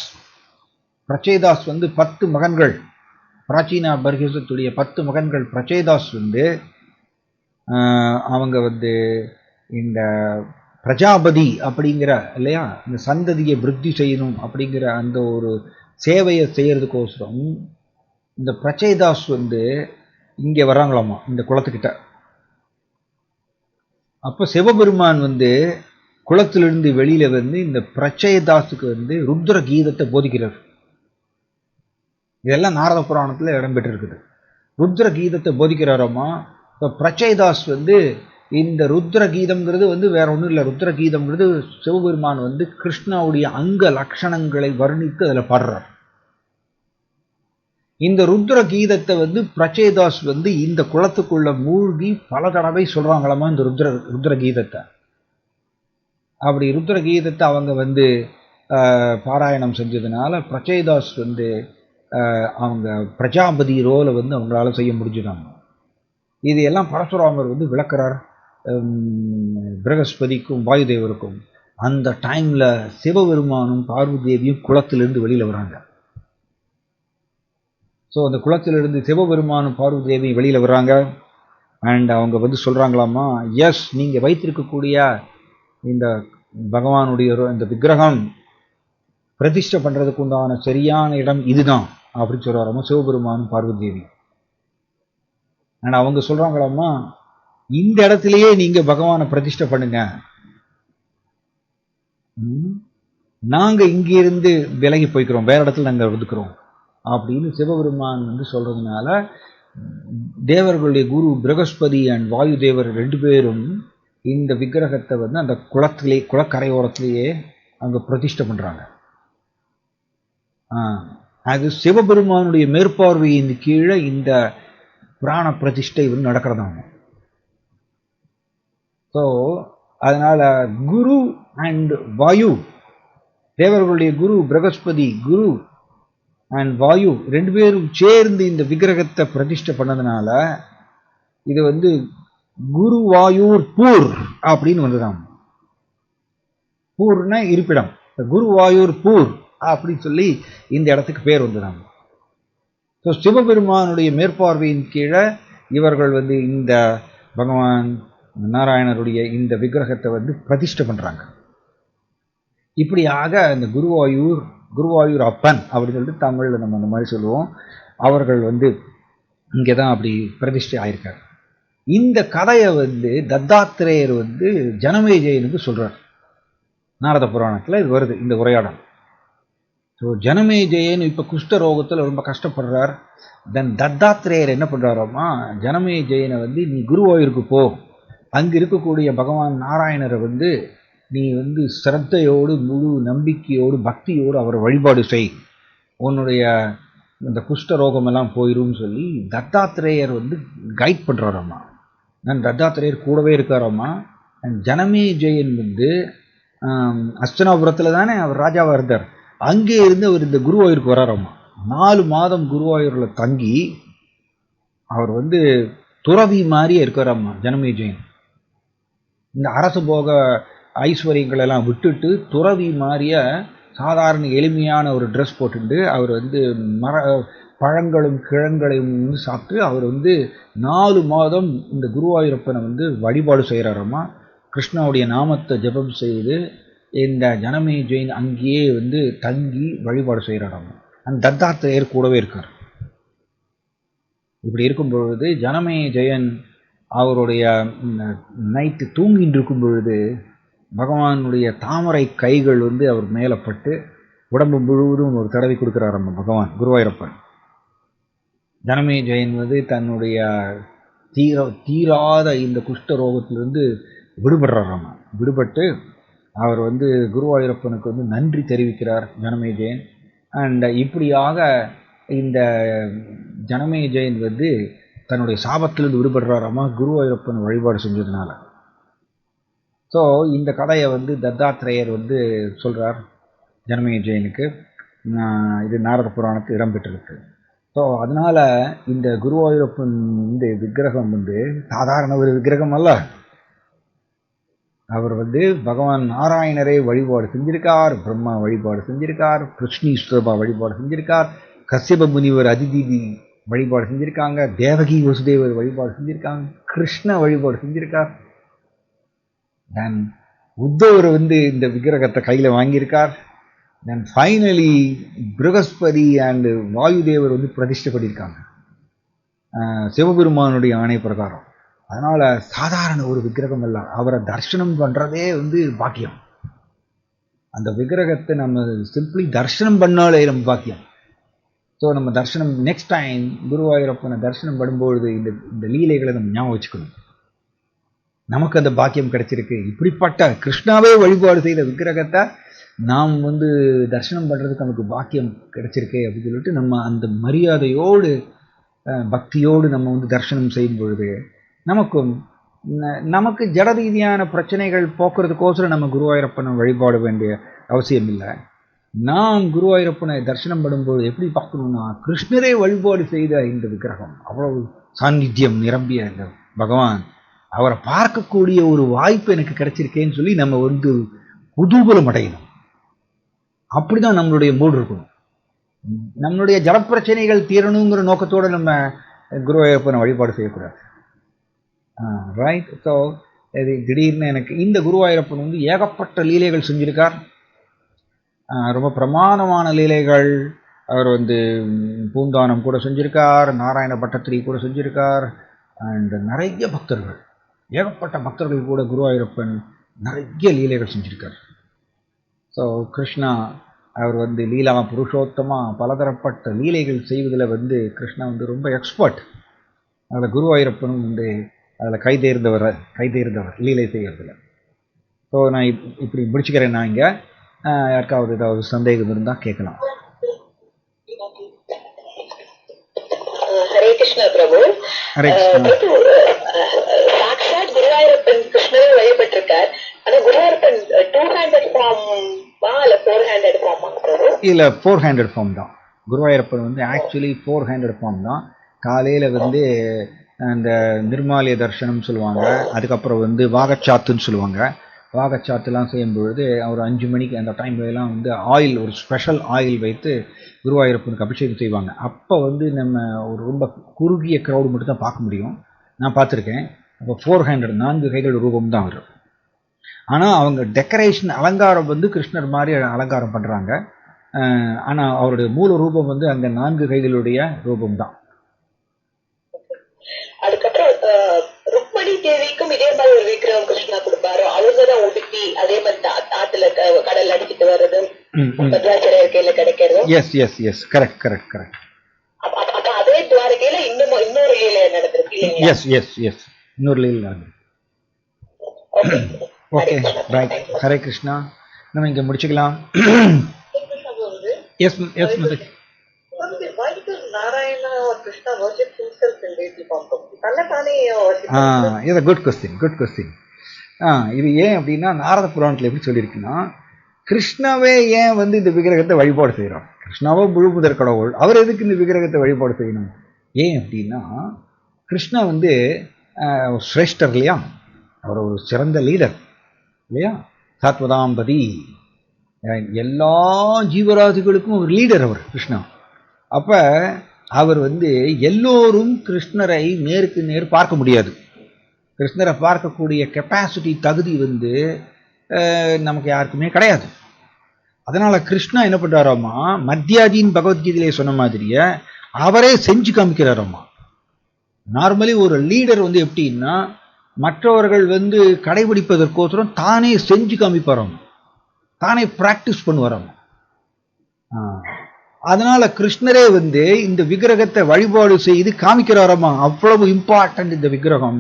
Speaker 1: பிரச்சேதாஸ் வந்து 10 மகன்கள், பிராச்சீனா பர்ஹிசத்துடைய 10 மகன்கள் பிரச்சேதாஸ் வந்து அவங்க வந்து இந்த பிரஜாபதி அப்படிங்கிற இல்லையா, இந்த சந்ததியை விருத்தி செய்யணும் அப்படிங்கிற அந்த ஒரு சேவையை செய்யறதுக்கோசரம் இந்த பிரச்சேதாஸ் வந்து இங்கே வர்றாங்களாமா இந்த குளத்துக்கிட்ட. அப்போ சிவபெருமான் வந்து குளத்திலிருந்து வெளியில வந்து இந்த பிரச்சயதாசுக்கு வந்து ருத்ர கீதத்தை போதிக்கிறார். இதெல்லாம் நாரத புராணத்துல இடம்பெற்றிருக்குது. ருத்ர கீதத்தை போதிக்கிறாராமா. இப்போ பிரச்சயதாஸ் வந்து இந்த ருத்ர கீதம்ங்கிறது வந்து வேற ஒன்றும் இல்லை. ருத்ர கீதம்ங்கிறது சிவபெருமான் வந்து கிருஷ்ணாவுடைய அங்க லட்சணங்களை வர்ணித்து அதில் பாடுறார். இந்த ருத்ர கீதத்தை வந்து பிரச்சேதாஸ் வந்து இந்த குளத்துக்குள்ள மூழ்கி பல தடவை சொல்றாங்களாமா இந்த ருத்ர கீதத்தை. அப்படி ருத்ர கீதத்தை அவங்க வந்து பாராயணம் செஞ்சதுனால பிரச்சேதாஸ் வந்து அவங்க பிரஜாபதி ரோலை வந்து அவங்களால செய்ய முடிஞ்சுட்டாங்க. இது எல்லாம் பரசுராமர் வந்து விளக்குறார் பிரகஸ்பதிக்கும் வாயுதேவருக்கும். அந்த டைம்ல சிவபெருமானும் பார்வதி தேவியும் குளத்திலிருந்து வெளியில வராங்க. ஸோ அந்த குளத்திலிருந்து சிவபெருமானும் பார்வதி தேவியும் வெளியில வர்றாங்க. அண்ட் அவங்க வந்து சொல்றாங்களாமா, எஸ், நீங்க வைத்திருக்கக்கூடிய இந்த பகவானுடைய இந்த விக்கிரகம் பிரதிஷ்டை பண்றதுக்கு உண்டான சரியான இடம் இதுதான் அப்படின்னு சொல்றாராமா சிவபெருமானும் பார்வதி தேவி. அண்ட் அவங்க சொல்றாங்களாமா, இந்த இடத்திலேயே நீங்க பகவானை பிரதிஷ்டை பண்ணுங்க, நாங்க இங்கிருந்து விலகி போய்க்கிறோம், வேற இடத்துல நாங்க ஒதுக்குறோம் அப்படின்னு சிவபெருமான் வந்து சொல்றதுனால தேவர்களுடைய குரு பிரகஸ்பதி அண்ட் வாயு தேவர் 2 பேரும் இந்த விக்கிரகத்தை வந்து அந்த குளக்கரையோரத்திலேயே அங்க பிரதிஷ்டை பண்றாங்க. அது சிவபெருமானுடைய மேற்பார்வையின் கீழே இந்த பிராண பிரதிஷ்டை வந்து நடக்கிறதாங்க. ஸோ அதனால குரு அண்ட் வாயு, தேவர்களுடைய குரு பிரகஸ்பதி, குரு அண்ட் வாயு 2 பேரும் சேர்ந்து இந்த விக்கிரகத்தை பிரதிஷ்டை பண்ணதுனால இது வந்து குருவாயூர் பூர் அப்படின்னு வந்துதான். பூர்னா இருப்பிடம், குருவாயூர் பூர் அப்படின்னு சொல்லி இந்த இடத்துக்கு பேர் வந்துதாங்க. ஸோ சிவபெருமானுடைய மேற்பார்வையின் கீழே இவர்கள் வந்து இந்த பகவான் நாராயணருடைய இந்த விக்கிரகத்தை வந்து பிரதிஷ்டை பண்றாங்க. இப்படியாக இந்த குருவாயூர் அப்பன் அப்படின்னு சொல்லிட்டு தமிழ்ல நம்ம அந்த மாதிரி சொல்லுவோம். அவர்கள் வந்து இங்கேதான் அப்படி பிரதிஷ்டை ஆயிருக்காரு. இந்த கதையை வந்து தத்தாத்திரேயர் வந்து ஜனமேஜயனுக்கு சொல்றார். நாரத புராணத்துல இது வருது இந்த உரையாடல். ஸோ ஜனமேஜயன் இப்ப குஷ்ட ரோகத்துல ரொம்ப கஷ்டப்படுறார். தென் தத்தாத்திரேயர் என்ன பண்றாராமா, ஜனமேஜயனை வந்து நீ குருவாயூருக்கு போ, அங்க இருக்கக்கூடிய பகவான் நாராயணரை வந்து நீ வந்து சிரத்தையோடு முழு நம்பிக்கையோடு பக்தியோடு அவரை வழிபாடு செய், உன்னுடைய இந்த குஷ்ட ரோகம் எல்லாம் போயிரும் சொல்லி தத்தாத்திரேயர் வந்து கைட் பண்றாராமா. நான் தத்தாத்திரேயர் கூடவே இருக்காராமா. ஜனமேஜயன் வந்து அஸ்தனாபுரத்துல தானே அவர் ராஜாவா இருந்தார், அங்கே இருந்து அவர் இந்த குருவாயூருக்கு வராராமா. 4 மாதம் குருவாயூர்ல தங்கி அவர் வந்து துறவி மாதிரியே இருக்காராமா ஜனமேஜயன். இந்த அரசு போக ஐஸ்வர்யங்கள் எல்லாம் விட்டுட்டு துறவி மாதிரிய சாதாரண எளிமையான ஒரு ட்ரெஸ் போட்டுட்டு அவர் வந்து பழங்களும் கிழங்களையும் வந்து சாப்பிட்டு அவர் வந்து 4 மாதம் இந்த குருவாயூரப்பனை வந்து வழிபாடு செய்கிறாராமா. கிருஷ்ணாவுடைய நாமத்தை ஜபம் செய்து இந்த ஜனமேஜயன் அங்கேயே வந்து தங்கி வழிபாடு செய்கிறாராமா. அந்த தத்தாத்திரேயர் கூடவே இருக்கார். இப்படி இருக்கும் பொழுது ஜனமேஜயன் அவருடைய நைட்டு தூங்கிட்டு இருக்கும் பொழுது பகவானுடைய தாமரை கைகள் வந்து அவர் மேலே பட்டு உடம்பு முழுவதும் ஒரு தடவை கொடுக்கிறாராம் பகவான் குருவாயூரப்பன். ஜனமேஜயன் வந்து தன்னுடைய தீராத இந்த குஷ்ட ரோகத்திலிருந்து விடுபடுறாராம். விடுபட்டு அவர் வந்து குருவாயூரப்பனுக்கு வந்து நன்றி தெரிவிக்கிறார் ஜனமேஜயன். அண்ட் இப்படியாக இந்த ஜனமேஜயன் வந்து தன்னுடைய சாபத்திலிருந்து விடுபடுறாராமா குருவாயூரப்பன் வழிபாடு செஞ்சதுனால. ஸோ இந்த கதையை வந்து தத்தாத்திரேயர் வந்து சொல்றார் ஜனமேஜயனுக்கு. இது நாரத புராணத்தில் இடம்பெற்றிருக்கு. ஸோ அதனால இந்த குருவாயூரப்பன் இந்த விக்கிரகம் வந்து சாதாரண ஒரு விக்கிரகம் அல்ல. அவர் வந்து பகவான் நாராயணரை வழிபாடு செஞ்சிருக்கார், பிரம்மா வழிபாடு செஞ்சிருக்கார், கிருஷ்ணீஸ்வரபா வழிபாடு செஞ்சிருக்கார், கசியப முனிவர் அதிதீதி வழிபாடு செஞ்சிருக்காங்க, தேவகி வசுதேவர் வழிபாடு செஞ்சிருக்காங்க, கிருஷ்ண வழிபாடு செஞ்சிருக்கார். தென் உத்தவர் வந்து இந்த விக்கிரகத்தை கையில் வாங்கியிருக்கார். தென் ஃபைனலி பிரகஸ்பதி அண்ட் வாயுதேவர் வந்து பிரதிஷ்டை பண்ணியிருக்காங்க சிவபெருமானுடைய ஆணை பிரகாரம். அதனால சாதாரண ஒரு விக்கிரகம் அல்ல, அவரை தரிசனம் பண்றதே வந்து பாக்கியம். அந்த விக்கிரகத்தை நம்ம சிம்பிளி தரிசனம் பண்ணாலே நம்ம பாக்கியம். ஸோ நம்ம தரிசனம் நெக்ஸ்ட் டைம் குருவாயூரப்பனை தரிசனம் பண்ணும்பொழுது இந்த லீலைகளை நம்ம ஞாபகம் வச்சுக்கணும். நமக்கு அந்த பாக்கியம் கிடைச்சிருக்கு, இப்படிப்பட்ட கிருஷ்ணாவே வழிபாடு செய்த விக்கிரகத்தை நாம் வந்து தரிசனம் பண்ணுறதுக்கு நமக்கு பாக்கியம் கிடைச்சிருக்கு அப்படின்னு சொல்லிட்டு நம்ம அந்த மரியாதையோடு பக்தியோடு நம்ம வந்து தரிசனம் செய்யும் பொழுது நமக்கு ஜட ரீதியான பிரச்சனைகள் போக்குறதுக்கோசரம் நம்ம குருவாயூரப்பனை வழிபாட வேண்டிய அவசியம் இல்லை. நாம் குருவாயூரப்பனை தரிசனம் பண்ணும்போது எப்படி பார்க்கணும்னா, கிருஷ்ணரே வழிபாடு செய்த இந்த விக்கிரகம் அவ்வளவு சாநித்தியம் நிரம்பிய இந்த பகவான், அவரை பார்க்கக்கூடிய ஒரு வாய்ப்பு எனக்கு கிடைச்சிருக்கேன்னு சொல்லி நம்ம வந்து குதூகலம் அடையணும். அப்படிதான் நம்மளுடைய மூடு இருக்கணும். நம்மளுடைய ஜலப்பிரச்சனைகள் தீரணுங்கிற நோக்கத்தோடு நம்ம குருவாயூரப்பனை வழிபாடு செய்யக்கூடாது. ரைட். ஸோ இது திடீர்னு எனக்கு இந்த குருவாயூரப்பன் வந்து ஏகப்பட்ட லீலைகள் செஞ்சிருக்கார், ரொம்ப பிரமாதமான லீலைகள். அவர் வந்து பூந்தானம் கூட செஞ்சிருக்கார், நாராயண பட்டத்திரி கூட செஞ்சிருக்கார், அண்ட் நிறைய பக்தர்கள், ஏகப்பட்ட பக்தர்கள் கூட குருவாயூரப்பன் நிறைய லீலைகள் செஞ்சிருக்கார். ஸோ கிருஷ்ணா அவர் வந்து லீலா புருஷோத்தமா பலதரப்பட்ட லீலைகள் செய்வதில் வந்து கிருஷ்ணா வந்து ரொம்ப எக்ஸ்பர்ட். அதில் குருவாயூரப்பனும் வந்து அதில் கைதேர்ந்தவர் லீலை செய்கிறதுல. ஸோ நான் இப்படி முடிச்சுக்கிறேன். நான் இங்கே யாருக்காவது ஏதாவது சந்தேகம் இருந்தால் கேட்கலாம்.
Speaker 2: ஹரே கிருஷ்ணா பிரபு.
Speaker 1: ஹரே கிருஷ்ணா.
Speaker 2: சாக்ஷாத் குருவாயூரப்பன் கிருஷ்ணரை வழிபட்டிருக்கார். ஆனா குருவாயூரப்பன் 2-handed ஃபார்மா இல்ல 4-handed ஃபார்மா பிரபு?
Speaker 1: இல்ல 4-handed ஃபார்ம் தான். குருவாயூரப்பன் வந்து ஆக்சுவலி 4-handed ஃபார்ம் தான். காலையில வந்து அந்த நிர்மாலய தர்சனம் சொல்லுவாங்க, அதுக்கப்புறம் வந்து வாகச்சாத்துன்னு சொல்லுவாங்க. வாகச்சாத்துலாம் செய்யும்பொழுது ஒரு 5 மணிக்கு அந்த டைம்லாம் வந்து ஆயில், ஒரு ஸ்பெஷல் ஆயில் வைத்து குருவாயூரப்பனுக்கு அபிஷேகம் செய்வாங்க. அப்போ வந்து நம்ம ஒரு ரொம்ப குறுகிய க்ரௌடு மட்டும் தான் பார்க்க முடியும். நான் பார்த்துருக்கேன். அப்போ 4-handed 4 கைகளோட ரூபம் தான் வரும். ஆனால் அவங்க டெக்கரேஷன் அலங்காரம் வந்து கிருஷ்ணர் மாதிரி அலங்காரம் பண்ணுறாங்க. ஆனால் அவருடைய மூல ரூபம் வந்து அந்த 4 கைகளுடைய ரூபம் தான்.
Speaker 2: அதுக்கப்புறம் ருக்மணி தேவிக்கும் இதே மாதிரி ஒரு விக்கிரகம் கிருஷ்ணா கொடுப்பாரு. அவங்கதான் உடுப்பி அதே மாதிரி ஆத்துல கடல் அடிக்கிட்டு வர்றது, பத்ராச்சரிய இருக்கையில கிடைக்கிறது.
Speaker 1: Yes yes yes correct correct correct.
Speaker 2: அப்ப அதே துவாரகையில இன்னொரு லீலை நடந்திருக்கு.
Speaker 1: எஸ் எஸ் எஸ் இன்னொரு லீலை நடந்திருக்கு. Okay right. ஹரே கிருஷ்ணா. நம்ம இங்க முடிச்சுக்கலாம். Yes yes Madan.
Speaker 2: Why does Narayana or Krishna worship himself in deity form?
Speaker 1: It's a good question. இது ஏன் அப்படின்னா, நாரத புராணத்தில் எப்படி சொல்லியிருக்குன்னா, கிருஷ்ணாவே ஏன் வந்து இந்த விக்கிரகத்தை வழிபாடு செய்கிறோம்? கிருஷ்ணாவோ முழு முதற் கடவுள், அவர் எதுக்கு இந்த விக்கிரகத்தை வழிபாடு செய்யணும்? ஏன் அப்படின்னா, கிருஷ்ணா வந்து சிரேஷ்டர் இல்லையா, அவர் ஒரு சிறந்த லீடர் இல்லையா, சாத்வதாம்பதி, எல்லா ஜீவராசிகளுக்கும் ஒரு லீடர் அவர் கிருஷ்ணா. அப்போ அவர் வந்து எல்லோரும் கிருஷ்ணரை நேருக்கு நேர் பார்க்க முடியாது. கிருஷ்ணரை பார்க்கக்கூடிய கெப்பாசிட்டி, தகுதி வந்து நமக்கு யாருக்குமே கிடையாது. அதனால் கிருஷ்ணா என்ன பண்ணுறாராம்மா, மத்தியாஜின் பகவத்கீதையிலே சொன்ன மாதிரியே அவரே செஞ்சு காமிக்கிறாராம்மா. நார்மலி ஒரு லீடர் வந்து எப்படின்னா, மற்றவர்கள் வந்து கடைபிடிப்பதற்கோசரம் தானே செஞ்சு காமிப்பாராம், தானே ப்ராக்டிஸ் பண்ணுவாராம். அதனால கிருஷ்ணரே வந்து இந்த விக்கிரகத்தை வழிபாடு செய்து காமிக்கிறாராமா. அவ்வளவு இம்பார்ட்டன்ட் இந்த விக்கிரகம்.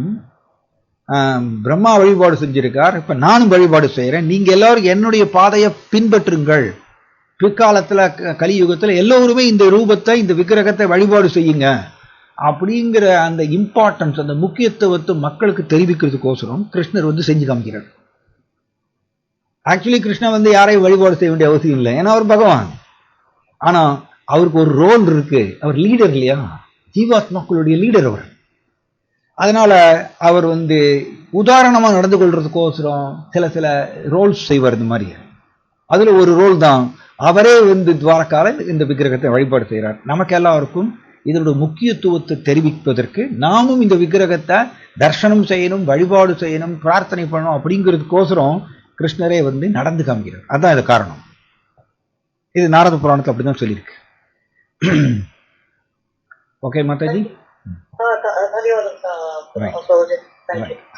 Speaker 1: பிரம்மா வழிபாடு செஞ்சிருக்கார், இப்ப நானும் வழிபாடு செய்யறேன், நீங்க எல்லாரும் என்னுடைய பாதையை பின்பற்றுங்கள். பிற்காலத்துல கலியுகத்துல எல்லோருமே இந்த ரூபத்தை, இந்த விக்கிரகத்தை வழிபாடு செய்யுங்க அப்படிங்கிற அந்த இம்பார்ட்டன்ஸ், அந்த முக்கியத்துவத்தை மக்களுக்கு தெரிவிக்கிறதுக்கோசரம் கிருஷ்ணர் வந்து செஞ்சு காமிக்கிறார். ஆக்சுவலி கிருஷ்ணா வந்து யாரையும் வழிபாடு செய்ய வேண்டிய அவசியம் இல்லை, ஏன்னா அவர் பகவான். ஆனா அவருக்கு ஒரு ரோல் இருக்கு, அவர் லீடர் இல்லையா, ஜீவாத்மாக்களுடைய லீடர் அவர். அதனால அவர் உதாரணமாக நடந்து கொள்றதுக்கோசரம் சில ரோல்ஸ் செய்வார். இந்த மாதிரி அதுல ஒரு ரோல் தான் அவரே துவாரகால இந்த விக்கிரகத்தை வழிபாடு செய்கிறார். நமக்கு எல்லாருக்கும் இதனுடைய முக்கியத்துவத்தை தெரிவிப்பதற்கு நாமும் இந்த விக்கிரகத்தை தர்சனம் செய்யணும், வழிபாடு செய்யணும், பிரார்த்தனை பண்ணணும் அப்படிங்கிறதுக்கோசரம் கிருஷ்ணரே நடந்து காமிக்கிறார். அதுதான் இது காரணம். இது நாரத புராணத்தில் அப்படிதான் சொல்லியிருக்கு. ஓகே மாதாஜி,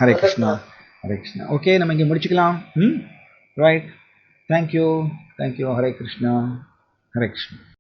Speaker 1: ஹரே கிருஷ்ணா, ஹரே கிருஷ்ணா. ஓகே, நம்ம இங்கே முடிச்சுக்கலாம். Right, thank you, Hare Krishna, Hare Krishna.